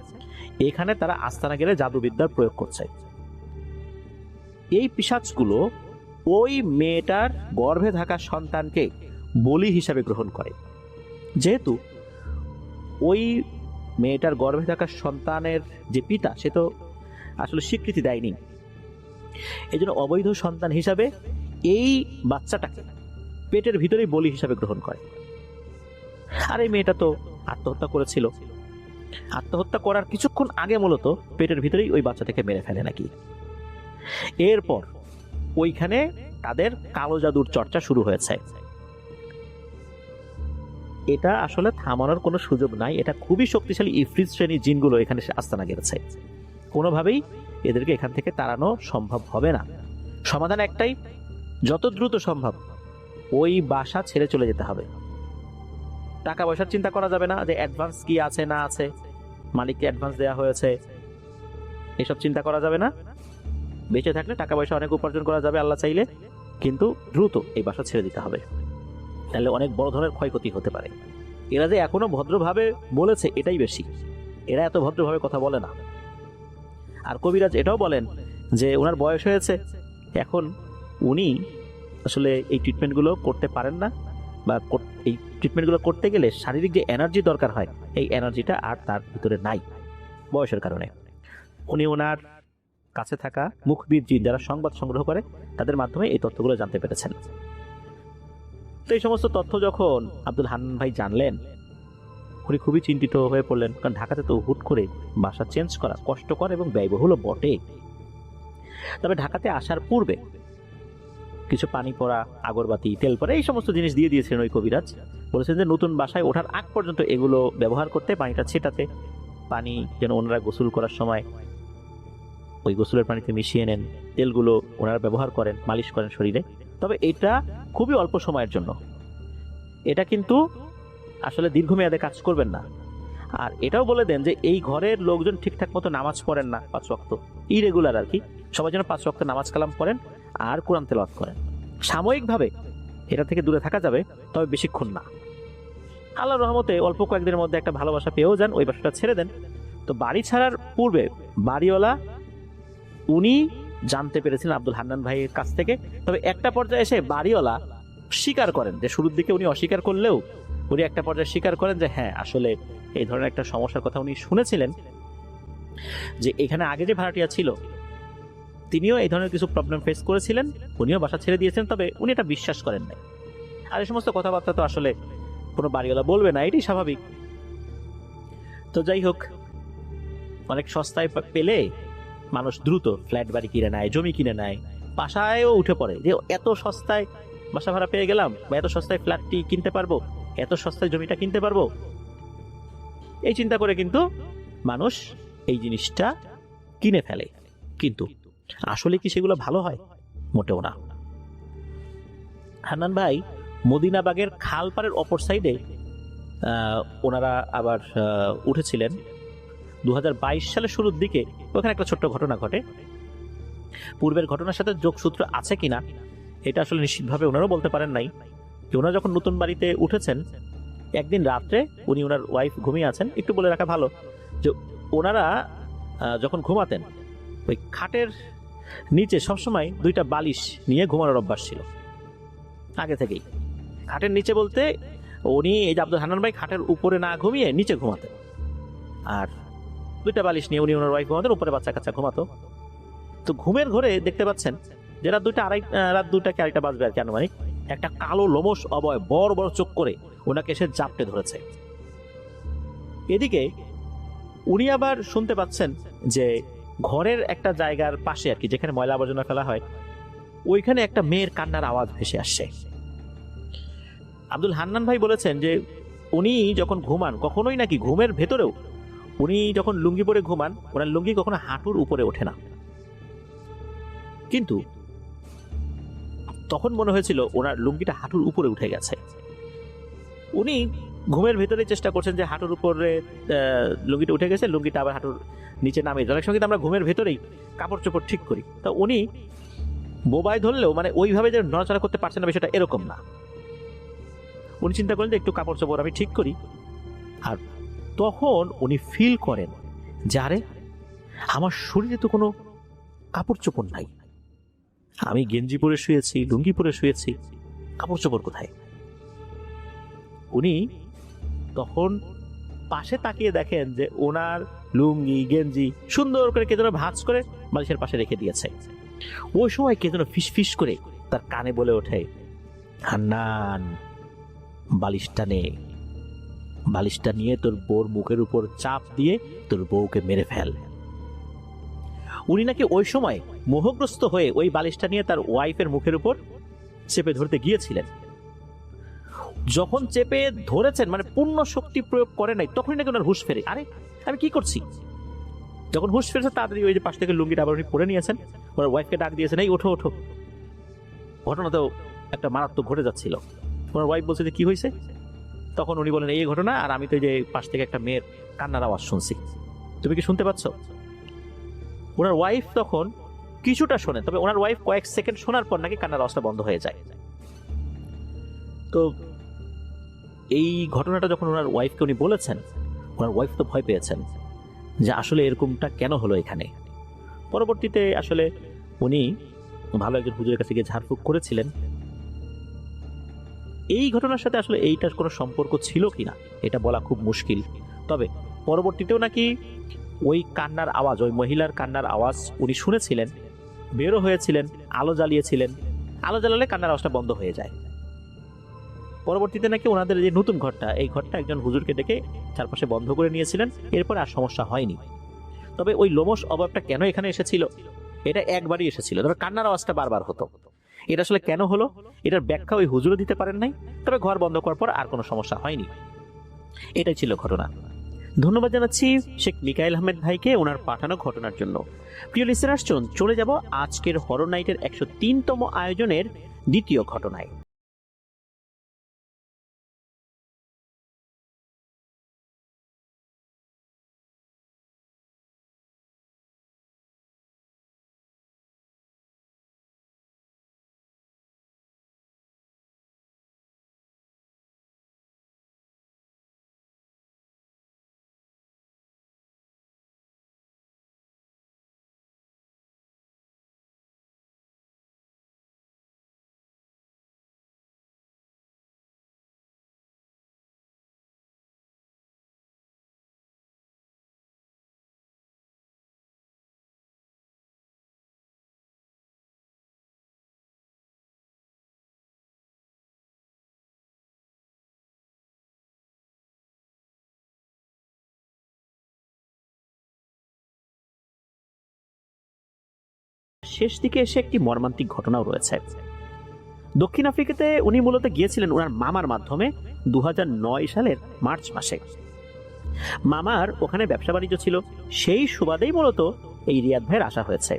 এখানে তারা আস্তানা গেড়ে জাদুবিদ্যার প্রয়োগ করছে। এই পিশাচগুলো ওই মেয়েটার গর্ভে থাকা সন্তানকে বলি হিসাবে গ্রহণ করে। যেহেতু ওই মেয়েটার গর্ভে থাকা সন্তানের যে পিতা সে তো আসলে স্বীকৃতি দেয়নি, এই জন্য অবৈধ সন্তান হিসাবে এই বাচ্চাটাকে পেটের ভিতরেই বলি হিসাবে গ্রহণ করে। আর এই মেয়েটা তো আত্মহত্যা করেছিল, আত্মহত্যা করার কিছুক্ষণ আগে মূলত পেটের ভিতরেই ওই বাচ্চাটাকে মেরে ফেলে নাকি। এরপর ওইখানে তাদের কালো জাদুর চর্চা শুরু হয়েছে। এটা আসলে থামানোর কোনো সুযোগ নাই, এটা খুবই শক্তিশালী ইফরিত শ্রেণীর জিনগুলো এখানে আস্তানা গেড়েছে, কোনোভাবেই এদেরকে এখান থেকে তাড়ানো সম্ভব হবে না। সমাধান একটাই, যত দ্রুত সম্ভব ওই বাসা ছেড়ে চলে যেতে হবে। টাকা পয়সার চিন্তা করা যাবে না যে অ্যাডভান্স কি আছে না আছে, মালিককে অ্যাডভান্স দেওয়া হয়েছে, এসব চিন্তা করা যাবে না। বেঁচে থাকলে টাকা পয়সা অনেক উপার্জন করা যাবে আল্লাহ চাইলে, কিন্তু দ্রুত এই বাসা ছেড়ে দিতে হবে, তাহলে অনেক বড় ধরনের ক্ষয়ক্ষতি হতে পারে। এরা যে এখনো ভদ্রভাবে বলেছে এটাই বেশি, এরা এত ভদ্রভাবে কথা বলে না। আর কবিরাজ এটাও বলেন যে ওনার বয়স হয়েছে, এখন উনি আসলে এই ট্রিটমেন্টগুলো করতে পারেন না, বা এই ট্রিটমেন্টগুলো করতে গেলে শারীরিক যে এনার্জি দরকার হয় এই এনার্জিটা আর তার ভিতরে নাই বয়সের কারণে। উনি ওনার কাছে থাকা মুখবির জিন যারা সংবাদ সংগ্রহ করে তাদের মাধ্যমে এই তথ্যগুলো জানতে পেরেছেন। তো এই সমস্ত তথ্য যখন আব্দুল হান্নান ভাই জানলেন, উনি খুবই চিন্তিত হয়ে পড়লেন, কারণ ঢাকাতে তো হুট করে বাসা চেঞ্জ করা কষ্টকর এবং ব্যয়বহুল বটে। তবে ঢাকাতে আসার পূর্বে কিছু পানি পড়া, আগরবাতি, তেল পড়া এই সমস্ত জিনিস দিয়ে দিয়েছিলেন ওই কবিরাজ। বলেছেন যে নতুন বাসায় ওঠার আগ পর্যন্ত এগুলো ব্যবহার করতে, পানিটা ছেটাতে, পানি যেন ওনারা গোসল করার সময় ওই গোসলের পানিতে মিশিয়ে নেন, তেলগুলো ওনারা ব্যবহার করেন, মালিশ করেন শরীরে। তবে এটা খুবই অল্প সময়ের জন্য, এটা কিন্তু আসলে দীর্ঘমেয়াদে কাজ করবেন না। আর এটাও বলে দেন যে এই ঘরের লোকজন ঠিকঠাক মতো নামাজ পড়েন না, 5 ওয়াক্ত ইরেগুলার আর কি, সবাই যেন 5 ওয়াক্ত নামাজ কালাম পড়েন আর কোরআন তেলাওয়াত করেন। সাময়িকভাবে এটা থেকে দূরে থাকা যাবে, তবে বেশিক্ষণ না। আল্লাহর রহমতে অল্প কয়েকদিনের মধ্যে একটা ভালোবাসা পেয়েও যান, ওই বাসাটা ছেড়ে দেন। তো বাড়ি ছাড়ার পূর্বে বাড়িওয়ালা উনি জানতে পেরেছিলেন আব্দুল হান্নান ভাইয়ের কাছ থেকে। তবে একটা পর্যায়ে এসে বাড়িওয়ালা স্বীকার করেন, যে শুরুর দিকে উনি অস্বীকার করলেও উনি একটা পর্যায়ে স্বীকার করেন যে হ্যাঁ, আসলে এই ধরনের একটা সমস্যার কথা উনি শুনেছিলেন, যে এখানে আগে যে ভাড়াটিয়া ছিল তিনিও এই ধরনের কিছু প্রবলেম ফেস করেছিলেন, উনিও বাসা ছেড়ে দিয়েছেন, তবে উনি এটা বিশ্বাস করেন নাই। আর এই সমস্ত কথাবার্তা তো আসলে কোনো বাড়িওয়ালা বলবে না, এটাই স্বাভাবিক। তো যাই হোক, অনেক সস্তায় পেলে মানুষ দ্রুত ফ্ল্যাট বাড়ি কিনে নেয়, জমি কিনে নেয়, বাসায়ও উঠে পড়ে যে এত সস্তায় বাসা ভাড়া পেয়ে গেলাম, বা এত সস্তায় ফ্ল্যাটটি কিনতে পারবো, এত সস্তায় জমিটা কিনতে পারবো, এই চিন্তা করে কিন্তু মানুষ এই জিনিসটা কিনে ফেলে। কিন্তু আসলে কি সেগুলো ভালো হয়? মোটেও না। হান্নান ভাই মদিনাবাগের খালপাড়ের অপর সাইডে ওনারা আবার উঠেছিলেন 2022 সালের শুরুর দিকে। ওখানে একটা ছোট্ট ঘটনা ঘটে, পূর্বের ঘটনার সাথে যোগসূত্র আছে কিনা এটা আসলে নিশ্চিতভাবে ওনারাও বলতে পারেন নাই। ওনারা যখন নতুন বাড়িতে উঠেছেন, একদিন রাত্রে উনি ওনার ওয়াইফ ঘুমিয়ে আছেন। একটু বলে রাখা ভালো যে ওনারা যখন ঘুমাতেন ওই খাটের নিচে সবসময় 2টা বালিশ নিয়ে ঘুমানোর অভ্যাস ছিল আগে থেকেই। খাটের নিচে বলতে উনি, এই যে আব্দুল হান্নান ভাই, খাটের উপরে না ঘুমিয়ে নিচে ঘুমাতেন, আর 2টা বালিশ নিয়ে উনি ওনার ওয়াইফ ঘুমাতেন, উপরে বাচ্চা কাচ্চা ঘুমাতো। তো ঘুমের ঘরে দেখতে পাচ্ছেন যে রাত 2টা কি আড়াইটা বাজবে আর কি আনুমানিক, একটা কালো লোমশ অবয় বড় বড় চোখ করে ওনাকে এসে জাপটে ধরেছে। এদিকে উনি আবার শুনতে পাচ্ছেন যে ঘরের একটা জায়গার পাশে আর কি, যেখানে ময়লা আবর্জনা ফেলা হয়, ওইখানে একটা মেয়ের কান্নার আওয়াজ ভেসে আসছে। আব্দুল হান্নান ভাই বলেছেন যে উনি যখন ঘুমান, কখনোই নাকি ঘুমের ভেতরেও উনি যখন লুঙ্গি পরে ঘুমান, ওনার লুঙ্গি কখনো হাঁটুর উপরে ওঠে না। কিন্তু তখন মনে হয়েছিল ওনার লুঙ্গিটা হাঁটুর উপরে উঠে গেছে। উনি ঘুমের ভেতরে চেষ্টা করছেন যে হাঁটুর উপরে লুঙ্গিটা উঠে গেছে, লুঙ্গিটা আবার হাঁটুর নিচে নামিয়ে। অনেক সঙ্গে আমরা ঘুমের ভেতরেই কাপড় চোপড় ঠিক করি, তা উনি বোবায় ধরলেও মানে ওইভাবে যে নড়াচড়া করতে পারছেন না, বিষয়টা এরকম না। উনি চিন্তা করেন যে একটু কাপড় চোপড় আমি ঠিক করি। আর তখন উনি ফিল করেন যে আরে, আমার শরীরে তো কোনো কাপড় চোপড় নাই, আমি গেঞ্জি পরে শুয়েছি, লুঙ্গি পরে শুয়েছি, কাপড় চোপড় কোথায়? উনি তখন পাশে তাকিয়ে দেখেন যে ওনার লুঙ্গি গেঞ্জি সুন্দর করে কে যেন ভাঁজ করে বালিশের পাশে রেখে দিয়েছে। ওই সময় কে যেন ফিস ফিস করে তার কানে বলে ওঠে, হান্নান, বালিশটা নে, বালিশটা নিয়ে তোর বউর মুখের উপর চাপ দিয়ে তোর বউকে মেরে ফেল। উনি নাকি ওই সময় মোহগ্রস্ত হয়ে ওই বালিশটা নিয়ে তার ওয়াইফের মুখের উপর চেপে ধরতে গিয়েছিলেন। যখন চেপে ধরেছেন, মানে পূর্ণ শক্তি প্রয়োগ করে নাই, তখনই নাকি ওনার হুঁশ ফেরে। আরে আমি কি করছি? যখন হুঁশ ফেরেছে তাড়াতাড়ি ওই যে পাশ থেকে লুঙ্গিটা আবার উনি পরে নিয়েছেন, ওনার ওয়াইফকে ডাক দিয়েছেন, এই ওঠো ওঠো। ঘটনাতেও একটা মারাত্মক ঘটে যাচ্ছিল। ওনার ওয়াইফ বলছে যে কি হয়েছে? তখন উনি বলেন এই ঘটনা, আর আমি তো এই যে পাশ থেকে একটা মেয়ের কান্নার আওয়াজ শুনছি, তুমি কি শুনতে পাচ্ছ? ওনার ওয়াইফ তখন কিছুটা শোনেন, তবে ওনার ওয়াইফ কয়েক সেকেন্ড শোনার পর নাকি কান্নার আওয়াজটা বন্ধ হয়ে যায়। তো এই ঘটনাটা যখন ওনার ওয়াইফকে উনি বলেছেন, ওনার ওয়াইফ তো ভয় পেয়েছেন যে আসলে এরকমটা কেন হলো এখানে। পরবর্তীতে আসলে উনি ভালো একজন হুজুরের কাছে গিয়ে ঝাড়ফুঁক করেছিলেন। এই ঘটনার সাথে আসলে এইটার কোনো সম্পর্ক ছিল কিনা এটা বলা খুব মুশকিল। তবে পরবর্তীতেও নাকি ওই কান্নার আওয়াজ, ওই মহিলার কান্নার আওয়াজ উনি শুনেছিলেন, বেরো হয়েছিলেন, আলো জ্বালিয়েছিলেন। আলো জ্বালালে কান্নার আওয়াজটা বন্ধ হয়ে যায়। পরবর্তীতে নাকি ওনাদের যে নতুন ঘরটা, এই ঘরটা একজন হুজুরকে ডেকে চারপাশে বন্ধ করে নিয়েছিলেন, এরপরে আর সমস্যা হয়নি। তবে ওই লোমশ অভাবটা কেন এখানে এসেছিল, এটা একবারই এসেছিল, ধরো কান্নার আওয়াজটা বারবার হতো। এটা আসলে কেন হলো, এটার ব্যাখ্যা ওই হুজুরও দিতে পারেন নাই। তবে ঘর বন্ধ করার পর আর কোনো সমস্যা হয়নি। এটাই ছিল ঘটনা। ধন্যবাদ জানাচ্ছি শেখ মিকাইল আহমেদ ভাইকে ওনার পাঠানো ঘটনার জন্য। প্রিয় লিসেনার্স, চলে যাব আজকের হরর নাইটের 103তম আয়োজনের দ্বিতীয় ঘটনায়। শেষ দিকে এসে একটি মর্মান্তিক ঘটনাও রয়েছে। দক্ষিণ আফ্রিকাতে উনি মূলত গিয়েছিলেন ওনার মামার মাধ্যমে 2009 সালের মার্চ মাসে। মামার ওখানে ব্যবসা বাণিজ্য ছিল, সেই সুবাদেই মূলত এই রিয়াদ ভাইয়ের আসা হয়েছে।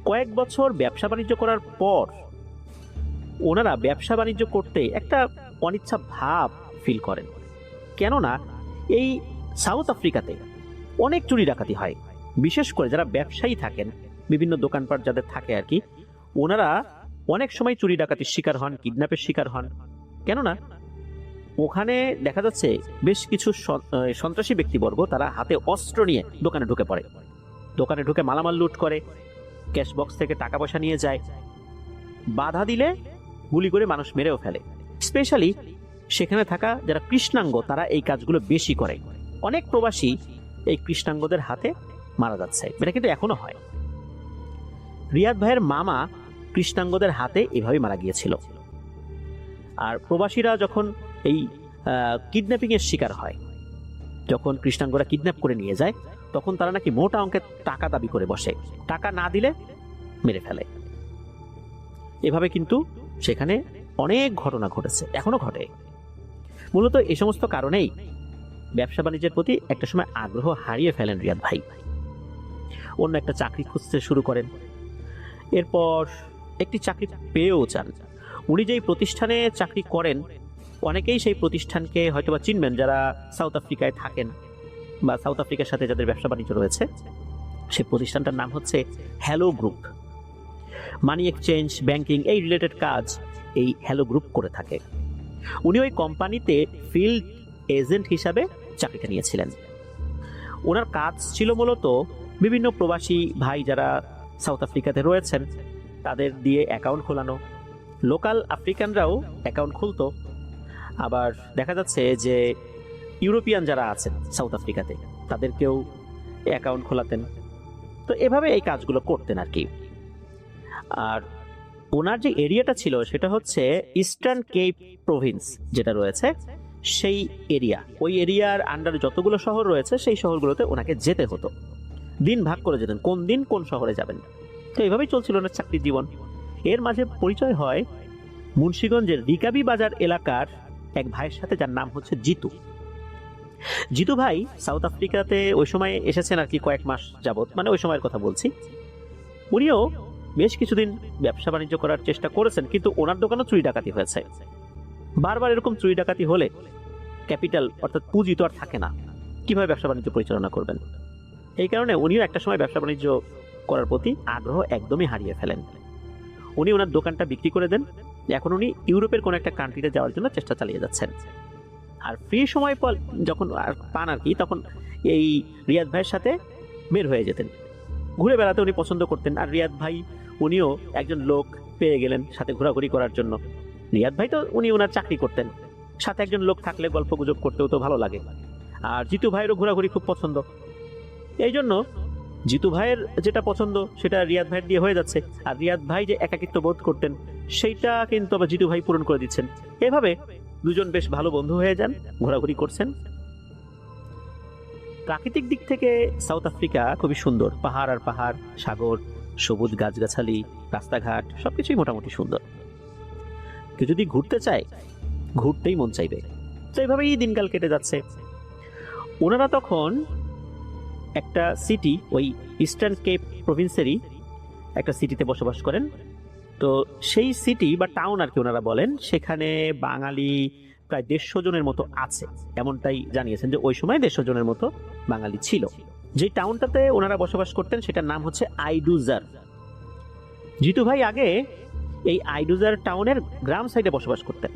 কয়েক বছর ব্যবসা বাণিজ্য করার পর ওনারা ব্যবসা বাণিজ্য করতে একটা অনিচ্ছা ভাব ফিল করেন। কেননা এই সাউথ আফ্রিকাতে অনেক চুরি ডাকাতি হয়, বিশেষ করে যারা ব্যবসায়ী থাকেন, বিভিন্ন দোকানপাট যাদের থাকে আর কি, ওনারা অনেক সময় চুরি ডাকাতির শিকার হন, কিডন্যাপের শিকার হন। কেননা ওখানে দেখা যাচ্ছে বেশ কিছু সন্ত্রাসী ব্যক্তিবর্গ তারা হাতে অস্ত্র নিয়ে দোকানে ঢুকে পড়ে, দোকানে ঢুকে মালামাল লুট করে, ক্যাশ বক্স থেকে টাকা পয়সা নিয়ে যায়, বাধা দিলে গুলি করে মানুষ মেরেও ফেলে। স্পেশালি সেখানে থাকা যারা কৃষ্ণাঙ্গ তারা এই কাজগুলো বেশি করে। অনেক প্রবাসী এই কৃষ্ণাঙ্গদের হাতে মারা যাচ্ছে, এটা কিন্তু এখনো হয়। রিয়াদ ভাইয়ের মামা কৃষ্ণাঙ্গদের হাতে এভাবে মারা গিয়েছিল। আর প্রবাসীরা যখন এই কিডন্যাপিং এর শিকার হয়, যখন কৃষ্ণাঙ্গরা কিডন্যাপ করে নিয়ে যায়, তখন তারা নাকি মোটা অঙ্কের টাকা দাবি করে বসে, টাকা না দিলে মেরে ফেলে। এভাবে কিন্তু সেখানে অনেক ঘটনা ঘটেছে, এখনো ঘটে। মূলত এই সমস্ত কারণেই ব্যবসা বাণিজ্যের প্রতি একটা সময় আগ্রহ হারিয়ে ফেলেন রিয়াদ ভাই। অন্য একটা চাকরি খুঁজতে শুরু করেন, এরপর একটি চাকরি পেয়েও যান। উনি যেই প্রতিষ্ঠানে চাকরি করেন, অনেকেই সেই প্রতিষ্ঠানকে হয়তোবা চিনবেন যারা সাউথ আফ্রিকায় থাকেন বা সাউথ আফ্রিকার সাথে যাদের ব্যবসা বাণিজ্য রয়েছে। সেই প্রতিষ্ঠানটার নাম হচ্ছে hello group. Money exchange, banking, এই রিলেটেড কাজ এই হ্যালো গ্রুপ করে থাকে। উনি ওই কোম্পানিতে ফিল্ড এজেন্ট হিসাবে চাকরিটা নিয়েছিলেন। ওনার কাজ ছিল মূলত বিভিন্ন প্রবাসী ভাই যারা সাউথ আফ্রিকাতে রয়েছেন তাদের দিয়ে অ্যাকাউন্ট খোলানো। লোকাল আফ্রিকানরাও অ্যাকাউন্ট খুলতো, আবার দেখা যাচ্ছে যে ইউরোপিয়ান যারা আছেন সাউথ আফ্রিকাতে তাদেরকেও অ্যাকাউন্ট খোলাতেন। তো এভাবে এই কাজগুলো করতেন আর কি। আর ওনার যে এরিয়াটা ছিল সেটা হচ্ছে ইস্টার্ন কেপ প্রভিন্স যেটা রয়েছে, সেই এরিয়া, ওই এরিয়ার আন্ডারে যতগুলো শহর রয়েছে সেই শহরগুলোতে ওনাকে যেতে হতো। দিন ভাগ করে যেতেন কোন দিন কোন শহরে যাবেন। তো এইভাবেই চলছিল ওনার চাকরির জীবন। এর মাঝে পরিচয় হয় মুন্সিগঞ্জের রিকাবি বাজার এলাকার এক ভাইয়ের সাথে, যার নাম হচ্ছে জিতু। জিতু ভাই সাউথ আফ্রিকাতে ওই সময় এসেছেন আর কি, কয়েক মাস যাবত, মানে ওই সময়ের কথা বলছি। উনিও বেশ কিছুদিন ব্যবসা বাণিজ্য করার চেষ্টা করেছেন, কিন্তু ওনার দোকানও চুরি ডাকাতি হয়েছে। বারবার এরকম চুরি ডাকাতি হলে ক্যাপিটাল অর্থাৎ পুঁজি তো আর থাকে না, কিভাবে ব্যবসা বাণিজ্য পরিচালনা করবেন। এই কারণে উনিও একটা সময় ব্যবসা বাণিজ্য করার প্রতি আগ্রহ একদমই হারিয়ে ফেলেন। উনি ওনার দোকানটা বিক্রি করে দেন। এখন উনি ইউরোপের কোনো একটা কান্ট্রিতে যাওয়ার জন্য চেষ্টা চালিয়ে যাচ্ছেন। আর ফ্রি সময় যখন পান আর কি, তখন এই রিয়াদ ভাইয়ের সাথে বের হয়ে যেতেন, ঘুরে বেড়াতে উনি পছন্দ করতেন। আর রিয়াদ ভাই উনিও একজন লোক পেয়ে গেলেন সাথে ঘোরাঘুরি করার জন্য। রিয়াদ ভাই তো উনি ওনার চাকরি করতেন, সাথে একজন লোক থাকলে গল্প গুজব করতেও তো ভালো লাগে। আর জিতু ভাইয়েরও ঘোরাঘুরি খুব পছন্দ। এই জন্য জিতু ভাইয়ের যেটা পছন্দ সেটা রিয়াদ ভাইয়ের দিয়ে হয়ে যাচ্ছে, আর রিয়াদ ভাই যে একাকিত্ব বোধ করতেন সেইটা কিন্তু আবার জিতু ভাই পূরণ করে দিচ্ছেন। এভাবে দুজন বেশ ভালো বন্ধু হয়ে যান, ঘোরাঘুরি করছেন। প্রাকৃতিক দিক থেকে সাউথ আফ্রিকা খুবই সুন্দর, পাহাড় আর পাহাড়, সাগর, সবুজ গাছগাছালি, রাস্তাঘাট সবকিছুই মোটামুটি সুন্দর। কেউ যদি ঘুরতে চায় ঘুরতেই মন চাইবে। তো এইভাবেই দিনকাল কেটে যাচ্ছে। ওনারা তখন একটা সিটি, ওই ইস্টার্ন কেপ প্রভিন্সেরই একটা সিটিতে বসবাস করেন। তো সেই সিটি বা টাউন আর কি ওনারা বলেন, সেখানে বাঙালি প্রায় 150 জনের মতো আছে, এমনটাই জানিয়েছেন যে ওই সময় 150 জনের মতো বাঙালি ছিল। যে টাউনটাতে ওনারা বসবাস করতেন সেটার নাম হচ্ছে আইডুজার। জিতু ভাই আগে এই আইডুজার টাউনের গ্রাম সাইডে বসবাস করতেন।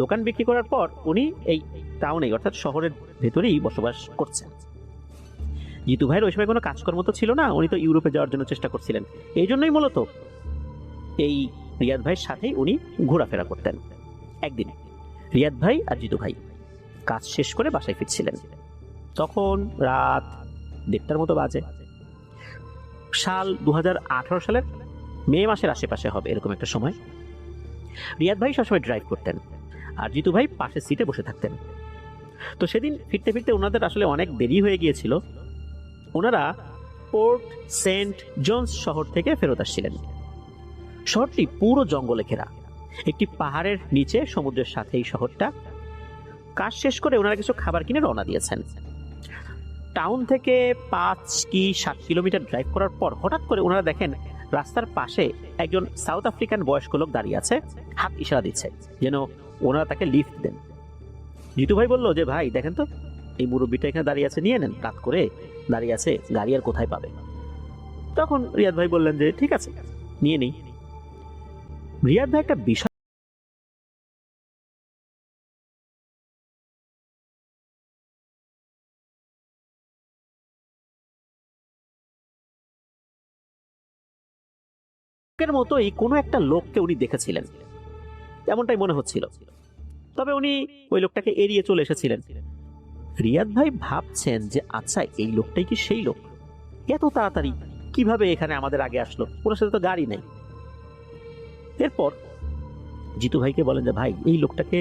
দোকান বিক্রি করার পর উনি এই টাউনে অর্থাৎ শহরের ভেতরেই বসবাস করছেন। জিতু ভাইয়ের ওই সময় কোনো কাজকর্ম তো ছিল না, উনি তো ইউরোপে যাওয়ার জন্য চেষ্টা করছিলেন। এই জন্যই মূলত এই রিয়াদ ভাইয়ের সাথেই উনি ঘোরাফেরা করতেন। একদিন রিয়াদ ভাই আর জিতু ভাই কাজ শেষ করে বাসায় ফিরছিলেন। তখন রাত 1:30টার মতো বাজে। সাল 2018 সালের মে মাসের আশেপাশে হবে এরকম একটা সময়। রিয়াদ ভাই সবসময় ড্রাইভ করতেন আর জিতু ভাই পাশের সিটে বসে থাকতেন। তো সেদিন ফিরতে ফিরতে ওনাদের আসলে অনেক দেরি হয়ে গিয়েছিল। ওনারা পোর্ট সেন্ট জনস শহর থেকে ফেরত আসছিলেন। শহরটি পুরো জঙ্গলে ঘেরা, একটি পাহাড়ের নিচে সমুদ্রের সাথে এই শহরটা। কাজ শেষ করে ওনারা কিছু খাবার কিনে রওনা দিয়েছেন। টাউন থেকে 5 কি 7 কিলোমিটার ড্রাইভ করার পর হঠাৎ করে ওনারা দেখেন রাস্তার পাশে একজন সাউথ আফ্রিকান বয়স্ক লোক দাঁড়িয়ে আছে, হাত ইশারা দিচ্ছে যেন ওনারা তাকে লিফট দেন। জিতু ভাই বলল যে ভাই দেখেন তো, এই মুরব্বীটা এখানে দাঁড়িয়ে আছে, নিয়ে নেন, রাত করে দাঁড়িয়ে আছে, গাড়ি আর কোথায় পাবে। তখন রিয়াদ ভাই বললেন যে ঠিক আছে নিয়ে নেই। রিয়াদ ভাই একটা বিষয় এর মতোই কোনো একটা লোককে উনি দেখেছিলেন, এমনটাই মনে হচ্ছিল। তবে উনি ওই লোকটাকে এড়িয়ে চলে এসেছিলেন। রিয়াদ ভাই ভাবছেন যে আচ্ছা এই লোকটাই কি সেই লোক, এত তাড়াতাড়ি কিভাবে এখানে আমাদের আগে আসলো, ওনার সাথে তো গাড়ি নেই। এরপর জিতু ভাইকে বলেন যে ভাই এই লোকটাকে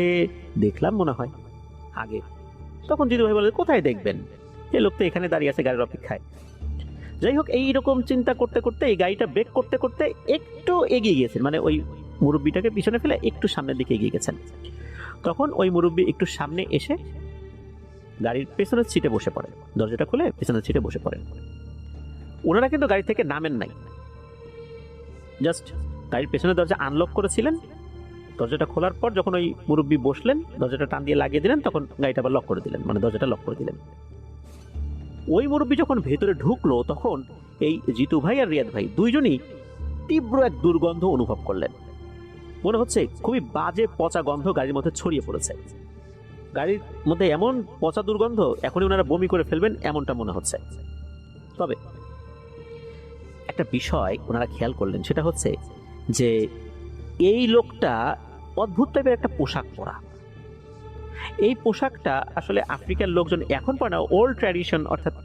দেখলাম মনে হয় আগে। তখন জিতু ভাই বলে কোথায় দেখবেন, এই লোক তো এখানে দাঁড়িয়ে আছে গাড়ির অপেক্ষায়। যাই হোক, এইরকম চিন্তা করতে করতে এই গাড়িটা ব্রেক করতে করতে একটু এগিয়ে গিয়েছেন, মানে ওই মুরব্বীটাকে পিছনে ফেলে একটু সামনের দিকে এগিয়ে গেছেন। তখন ওই মুরব্বী একটু সামনে এসে গাড়ির পেছনের সিটে বসে পড়েন, দরজাটা খুলে পেছনের সিটে বসে পড়েন। ওনারা কিন্তু গাড়ি থেকে নামেন নাই, জাস্ট গাড়ির পেছনের দরজা আনলক করেছিলেন। দরজাটা খোলার পর যখন ওই মুরব্বী বসলেন, দরজাটা টান দিয়ে লাগিয়ে দিলেন, তখন গাড়িটা আবার লক করে দিলেন, মানে দরজাটা লক করে দিলেন। ওই মুরব্বী যখন ভেতরে ঢুকলো তখন এই জিতু ভাই আর রিয়াদ ভাই দুইজনই তীব্র এক দুর্গন্ধ অনুভব করলেন। মনে হচ্ছে খুবই বাজে পচা গন্ধ গাড়ির মধ্যে ছড়িয়ে পড়েছে। গাড়ির মধ্যে এমন পচা দুর্গন্ধ এখনই ওনারা বমি করে ফেলবেন এমনটা মনে হচ্ছে। তবে একটা বিষয় ওনারা খেয়াল করলেন, সেটা হচ্ছে যে এই লোকটা অদ্ভুত টাইপের একটা পোশাক পরা। এই পোশাকটা আসলে আফ্রিকার লোকজন এখন পরে না, ওল্ড ট্র্যাডিশন, অর্থাৎ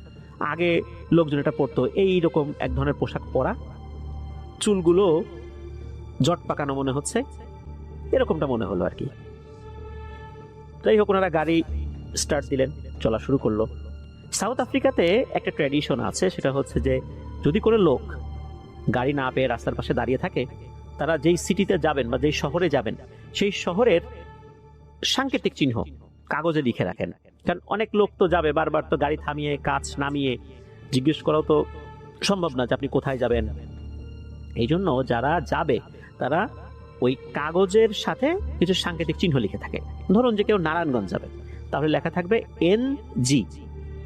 আগে লোকজন এটা পরতো। এইরকম এক ধরনের পোশাক পরা, চুলগুলো জট পাকানো মনে হচ্ছে, এরকমটা মনে হলো আর কি। যাই হোক, ওনারা গাড়ি স্টার্ট দিলেন, চলা শুরু করলো। সাউথ আফ্রিকাতে একটা ট্র্যাডিশন আছে, সেটা হচ্ছে যে যদি কোনো লোক গাড়ি না পেয়ে রাস্তার পাশে দাঁড়িয়ে থাকে, তারা যেই সিটিতে যাবেন বা যেই শহরে যাবেন সেই শহরের সাংকেতিক চিহ্ন কাগজে লিখে রাখেন। কারণ অনেক লোক তো যাবে, বারবার তো গাড়ি থামিয়ে কাজ নামিয়ে জিজ্ঞেস করাও তো সম্ভব না যে আপনি কোথায় যাবেন। এই জন্য যারা যাবে তারা ওই কাগজের সাথে কিছু সাংকেতিক চিহ্ন লিখে থাকে। ধরুন যে কেউ নারায়ণগঞ্জ যাবে, তাহলে লেখা থাকবে NG।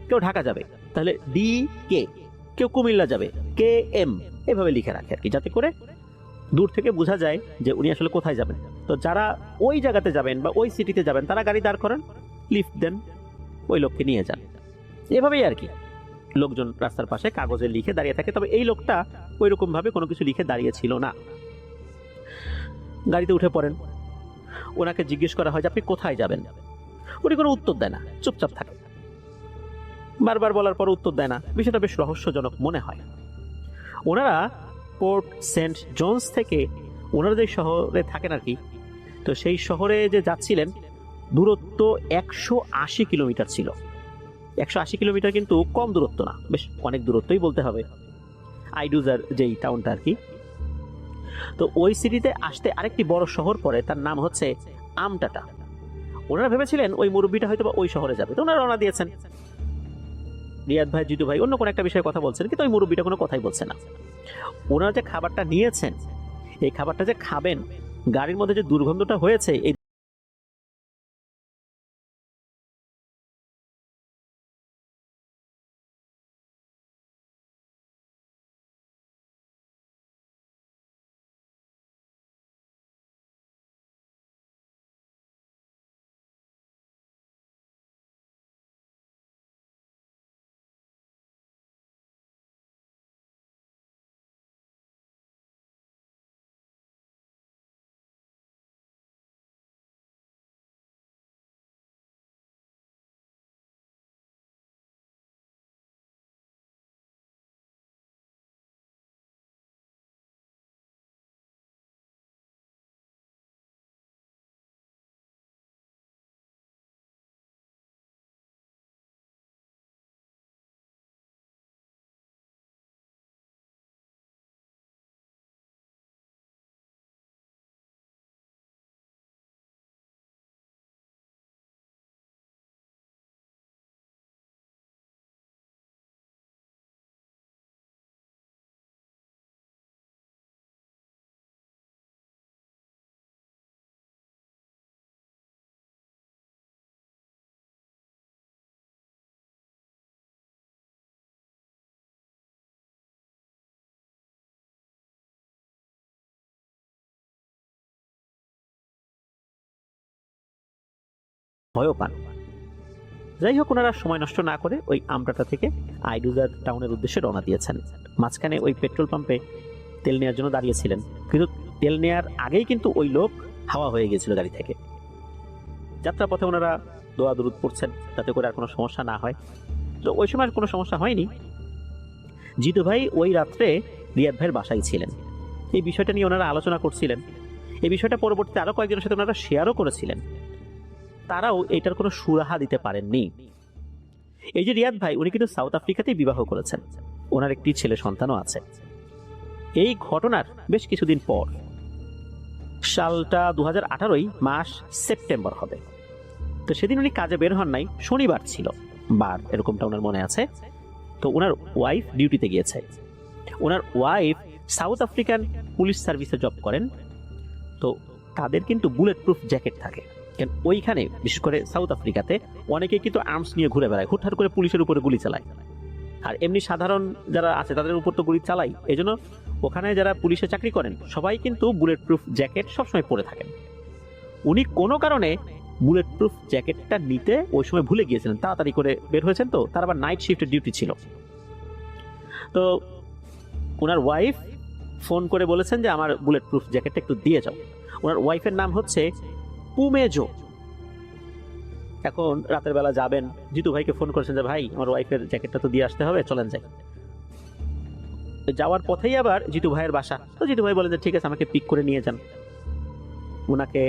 কেউ ঢাকা যাবে তাহলে DK, কেউ কুমিল্লা যাবে KM, এভাবে লিখে রাখে আর কি, যাতে করে দূর থেকে বোঝা যায় যে উনি আসলে কোথায় যাবেন। তো যারা ওই জায়গাতে যাবেন বা ওই সিটিতে যাবেন তারা গাড়ি দাঁড় করেন, লিফট দেন, ওই লোককে নিয়ে যান। এভাবেই আর কি লোকজন রাস্তার পাশে কাগজে লিখে দাঁড়িয়ে থাকে। তবে এই লোকটা ওই রকম ভাবে কোনো কিছু লিখে দাঁড়িয়ে ছিল না। গাড়িতে উঠে পড়েন, ওনাকে জিজ্ঞেস করা হয় যে আপনি কোথায় যাবেন। উনি কোনো উত্তর দেয় না, চুপচাপ থাকে। বারবার বলার পর উত্তর দেয় না। বিষয়টা বেশ রহস্যজনক মনে হয়। ওনারা পোর্ট সেন্ট জোন্স থেকে ওনারা যে শহরে থাকেন আর কি, তো সেই শহরে যে যাচ্ছিলেন দূরত্ব 180 কিলোমিটার ছিল। 180 কিলোমিটার কিন্তু কম দূরত্ব না, বেশ অনেক দূরত্বই বলতে হবে। আইডুজার যেই টাউনটা আর কি, তো ওই সিটিতে আসতে আরেকটি বড় শহর পড়ে, তার নাম হচ্ছে আমটাটা। ওনারা ভেবেছিলেন ওই মুরব্বীটা হয়তো ওই শহরে যাবে, তো ওনারা রওনা দিয়েছেন। রিয়াদ ভাই, জিতু ভাই অন্য কোনো একটা বিষয়ে কথা বলছেন, কিন্তু ওই মুরব্বীটা কোনো কথাই বলছে না। ওনারা যে খাবারটা নিয়েছেন, এই খাবারটা যে খাবেন, গাড়ির মধ্যে যে দুর্গন্ধটা হয়েছে, এই ভয়ও পান। যাই হোক, ওনারা সময় নষ্ট না করে ওই আমটাটা থেকে আইডুজার টাউনের উদ্দেশ্যে রওনা দিয়েছেন। মাঝখানে ওই পেট্রোল পাম্পে তেল নেওয়ার জন্য দাঁড়িয়েছিলেন, কিন্তু তেল নেওয়ার আগেই কিন্তু ওই লোক হাওয়া হয়ে গিয়েছিল গাড়ি থেকে। যাত্রা পথে ওনারা দোয়া দরুদ পড়ছেন যাতে করে আর কোনো সমস্যা না হয়। তো ওই সময় আর কোনো সমস্যা হয়নি। জিতু ভাই ওই রাত্রে রিয়াদ ভাইয়ের বাসায় ছিলেন। এই বিষয়টা নিয়ে ওনারা আলোচনা করছিলেন। এই বিষয়টা পরবর্তীতে আরো কয়েকজনের সাথে ওনারা শেয়ারও করেছিলেন। তারাও এটার কোনো সুরাহা দিতে পারেননি। এই যে রিয়াদ ভাই, উনি কিন্তু সাউথ আফ্রিকাতেই বিবাহ করেছেন, ওনার একটি ছেলে সন্তানও আছে। এই ঘটনার বেশ কিছুদিন পর, সালটা 2018 মাস সেপ্টেম্বর হবে। তো সেদিন উনি কাজে বের হন নাই, শনিবার ছিল, বার এরকমটা ওনার মনে আছে। তো ওনার ওয়াইফ ডিউটিতে গিয়েছে। ওনার ওয়াইফ সাউথ আফ্রিকান পুলিশ সার্ভিসে জব করেন। তো তাদের কিন্তু বুলেট প্রুফ জ্যাকেট থাকে, কারণ ওইখানে বিশেষ করে সাউথ আফ্রিকাতে অনেকে কিন্তু আর্মস নিয়ে ঘুরে বেড়ায়, হুটহাট করে পুলিশের উপরে গুলি চালায়। আর এমনি সাধারণ যারা আছে তাদের উপর তো গুলি চালাই। এই জন্য ওখানে যারা পুলিশে চাকরি করেন সবাই কিন্তু বুলেট প্রুফ জ্যাকেট সবসময় পরে থাকেন। উনি কোনো কারণে বুলেট প্রুফ জ্যাকেটটা নিতে ওই সময় ভুলে গিয়েছিলেন, তাড়াতাড়ি করে বের হয়েছেন। তো তার আবার নাইট শিফটের ডিউটি ছিল। তো ওনার ওয়াইফ ফোন করে বলেছেন যে আমার বুলেট প্রুফ জ্যাকেটটা একটু দিয়ে যাও। ওনার ওয়াইফের নাম হচ্ছে পুমেজো। এখন রাতের বেলা যাবেন, জিতু ভাইকে ফোন করেছেন যে ভাই আমার ওয়াইফের জ্যাকেটটা তো দিয়ে আসতে হবে, চলেন যাই। যাওয়ার পথেই আবার জিতু ভাইয়ের বাসা। তো জিতু ভাই বলেন যে ঠিক আছে, আমাকে পিক করে নিয়ে যান। ওনাকে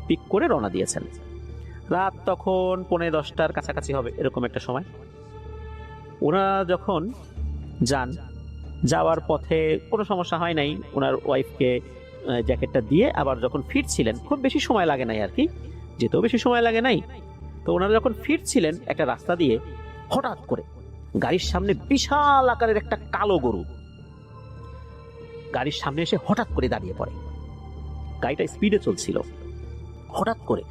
পিক করে রওনা দিয়েছেন। রাত তখন 9:30টার কাছাকাছি হবে, এরকম একটা সময়। ওনারা যখন যান, যাওয়ার পথে কোনো সমস্যা হয় নাই। ওনার ওয়াইফকে জ্যাকেটটা দিয়ে আবার যখন ফিরছিলেন, খুব বেশি সময় লাগে নাই আর কি, যেতেও বেশি সময় লাগে নাই। তো ওনারা যখন ফিরছিলেন একটা রাস্তা দিয়ে, হঠাৎ করে গাড়ির সামনে বিশাল আকারের একটা কালো গরু গাড়ির সামনে এসে হঠাৎ করে দাঁড়িয়ে পড়ে। গাড়িটা স্পিডে চলছিল। হঠাৎ করে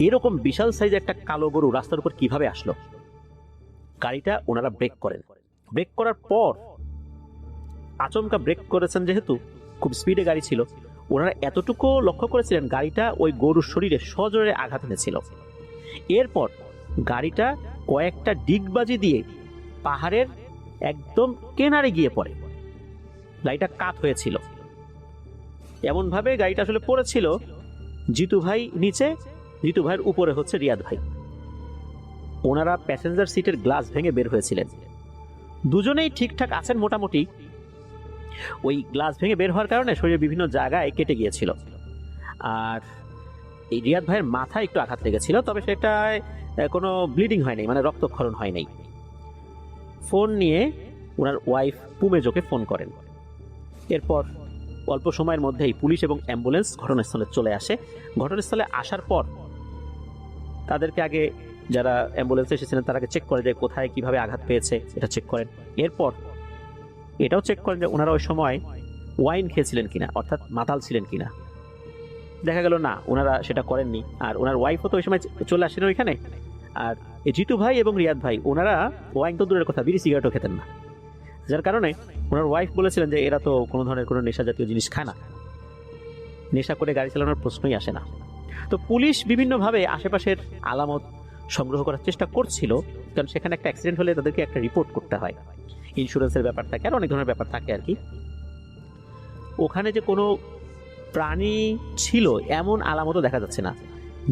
এরকম বিশাল সাইজের একটা কালো গরু রাস্তার উপর কিভাবে আসলো? গাড়িটা ওনারা ব্রেক করেন। ব্রেক করার পর আচমকা ব্রেক করেছেন, যেহেতু খুব স্পিডে গাড়ি ছিল, ওনারা এতটুকু লক্ষ্য করেছিলেন গাড়িটা ওই গরুর শরীরে সজোরে আঘাত এনেছিল। এরপর গাড়িটা কয়েকটা ডিগবাজি দিয়ে পাহাড়ের একদম কিনারে গিয়ে পড়ে। গাড়িটা কাত হয়েছিল, এমন ভাবে গাড়িটা আসলে পড়েছিল। জিতু ভাই নিচে, জিতু ভাইয়ের উপরে হচ্ছে রিয়াদ ভাই। ওনারা প্যাসেঞ্জার সিটের গ্লাস ভেঙে বের হয়েছিলেন। দুজনেই ঠিকঠাক আছেন মোটামুটি। ওই গ্লাস ভেঙে বের হওয়ার কারণে শরীরের বিভিন্ন জায়গায় কেটে গিয়েছিল। আর এই রিয়াদ ভাইয়ের মাথায় একটু আঘাত লেগেছিল, তবে সেটায় কোনো ব্লিডিং হয়নি, মানে রক্তক্ষরণ হয় নাই। ফোন নিয়ে ওনার ওয়াইফ পুমেজোকে ফোন করেন। এরপর অল্প সময়ের মধ্যেই পুলিশ এবং অ্যাম্বুলেন্স ঘটনাস্থলে চলে আসে। ঘটনাস্থলে আসার পর তাদেরকে আগে, যারা অ্যাম্বুলেন্সে এসেছিলেন তারাকে চেক করে যে কোথায় কিভাবে আঘাত পেয়েছে এটা চেক করেন। এরপর এটাও চেক করেন যে ওনারা ওই সময় ওয়াইন খেয়েছিলেন কিনা, অর্থাৎ মাতাল ছিলেন কিনা। দেখা গেল না, ওনারা সেটা করেননি। আর ওনার ওয়াইফও তো ওই সময় চলে আসেন ওইখানে। আর জিতু ভাই এবং রিয়াদ ভাই ওনারা ওয়াইন তো দূরের কথা, বিড়ি সিগারেটও খেতেন না, যার কারণে ওনার ওয়াইফ বলেছিলেন যে এরা তো কোনো ধরনের কোনো নেশা জাতীয় জিনিস খায় না, নেশা করে গাড়ি চালানোর প্রশ্নই আসে না। তো পুলিশ বিভিন্নভাবে আশেপাশের আলামত সংগ্রহ করার চেষ্টা করছিল, কারণ সেখানে একটা অ্যাক্সিডেন্ট হলে তাদেরকে একটা রিপোর্ট করতে হয়, ইন্স্যুরেন্সের ব্যাপার থাকে আর অনেক ধরনের ব্যাপার থাকে আর কি। ওখানে যে কোনো প্রাণী ছিল এমন আলামতও দেখা যাচ্ছে না।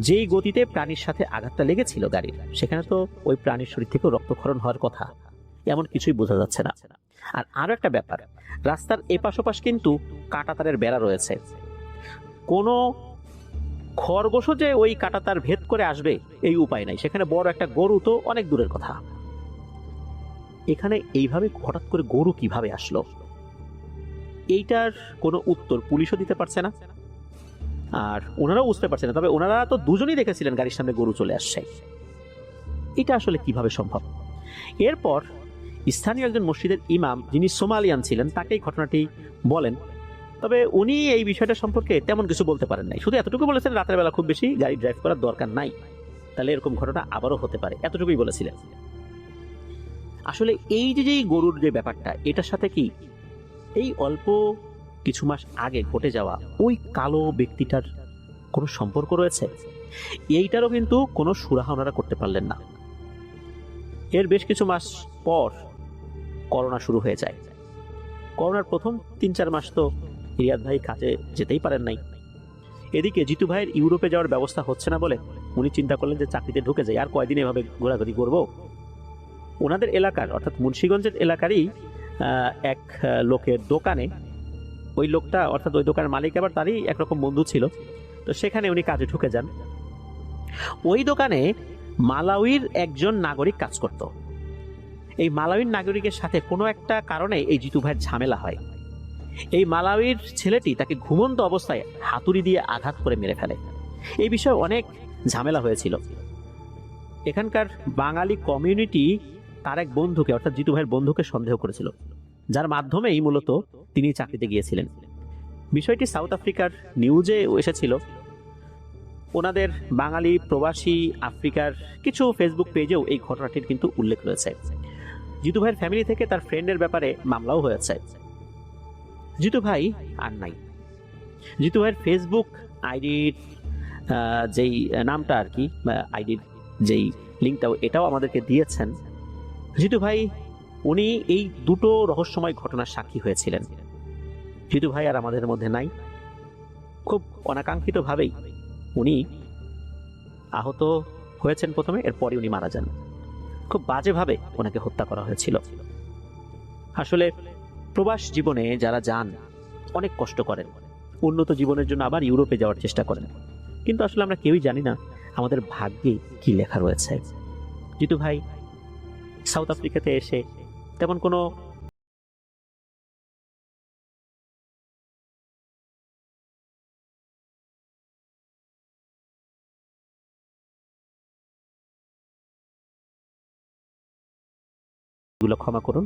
যেই গতিতে প্রাণীর সাথে আঘাতটা লেগেছিল গাড়ির, সেখানে তো ওই প্রাণীর শরীর থেকেও রক্তক্ষরণ হওয়ার কথা, এমন কিছুই বোঝা যাচ্ছে না। আর আরো একটা ব্যাপার, রাস্তার এপাশ ওপাশ কিন্তু কাঁটাতারের বেড়া রয়েছে। কোনো খরগোশও যে ওই কাঁটাতার ভেদ করে আসবে এই উপায় নাই, সেখানে বড় একটা গরু তো অনেক দূরের কথা। এখানে এইভাবে হঠাৎ করে গরু কিভাবে আসলো, এইটার কোনো উত্তর পুলিশও দিতে পারছে না, আর ওনারাও বুঝতে পারছে না। তবে ওনারা তো দুজনেই দেখেছিলেন গাড়ির সামনে গরু চলে আসছে, এটা আসলে কিভাবে সম্ভব। এরপর স্থানীয় একজন মসজিদের ইমাম, যিনি সোমালিয়ান ছিলেন, তাকেই ঘটনাটি বলেন। তবে উনি এই বিষয়টা সম্পর্কে তেমন কিছু বলতে পারেন নাই, শুধু এতটুকু বলেছেন রাতের বেলা খুব বেশি গাড়ি ড্রাইভ করার দরকার নাই, তাহলে এরকম ঘটনা আবারও হতে পারে, এতটুকুই বলেছিলেন। আসলে এই যে গরুর যে ব্যাপারটা, এটার সাথে কি এই অল্প কিছু মাস আগে ঘটে যাওয়া ওই কালো ব্যক্তিটার কোনো সম্পর্ক রয়েছে? এইটারও কিন্তু কোনো সুরাহা ওনারা করতে পারলেন না। এর বেশ কিছু মাস পর করোনা শুরু হয়ে যায়। করোনার প্রথম ৩-৪ মাস তো রিয়াদ ভাই কাজে যেতেই পারেন নাই। এদিকে জিতু ভাইয়ের ইউরোপে যাওয়ার ব্যবস্থা হচ্ছে না বলে উনি চিন্তা করলেন যে চাকরিতে ঢুকে যায়, আর কয়দিন এভাবে ঘোরাঘুরি করবো। ওনাদের এলাকার, অর্থাৎ মুন্সিগঞ্জের এলাকারই এক লোকের দোকানে, ওই লোকটা অর্থাৎ ওই দোকানের মালিক আবার তারই একরকম বন্ধু ছিল, তো সেখানে উনি কাজে ঢুকে যান। ওই দোকানে মালাউইর একজন নাগরিক কাজ করত। এই মালাউইর নাগরিকের সাথে কোনো একটা কারণে এই জিতু ভাইয়ের ঝামেলা হয়। এই মালাউইর ছেলেটি তাকে ঘুমন্ত অবস্থায় হাতুড়ি দিয়ে আঘাত করে মেরে ফেলে। এই বিষয়ে অনেক ঝামেলা হয়েছিল। এখানকার বাঙালি কমিউনিটি তার এক বন্ধুকে, অর্থাৎ জিতু ভাইয়ের বন্ধুকে সন্দেহ করেছিল, যার মাধ্যমেই মূলত তিনি চাকরিতে গিয়েছিলেন। বিষয়টি সাউথ আফ্রিকার নিউজে এসেছিল। ওনাদের বাঙালি প্রবাসী আফ্রিকার কিছু ফেসবুক পেজেও এই ঘটনাটির কিন্তু উল্লেখ রয়েছে। জিতু ভাইয়ের ফ্যামিলি থেকে তার ফ্রেন্ডের ব্যাপারে মামলাও হয়েছে। জিতু ভাই আর নাই। জিতু ভাইয়ের ফেসবুক আইডির যেই নামটা আর কি, আইডির যেই লিঙ্কটাও, এটাও আমাদেরকে দিয়েছেন। জিতু ভাই উনি এই দুটো রহস্যময় ঘটনার সাক্ষী হয়েছিলেন। জিতু ভাই আর আমাদের মধ্যে নাই। খুব অনাকাঙ্ক্ষিতভাবেই উনি আহত হয়েছেন প্রথমে, এরপরই উনি মারা যান। খুব বাজেভাবে ওনাকে হত্যা করা হয়েছিল। আসলে প্রবাস জীবনে যারা যান অনেক কষ্ট করেন, উন্নত জীবনের জন্য আবার ইউরোপে যাওয়ার চেষ্টা করেন, কিন্তু আসলে আমরা কেউই জানি না আমাদের ভাগ্যে কি লেখা রয়েছে। জিতু ভাই সাউথ আফ্রিকাতে এসে তেমন কোনো ক্ষমা করুন।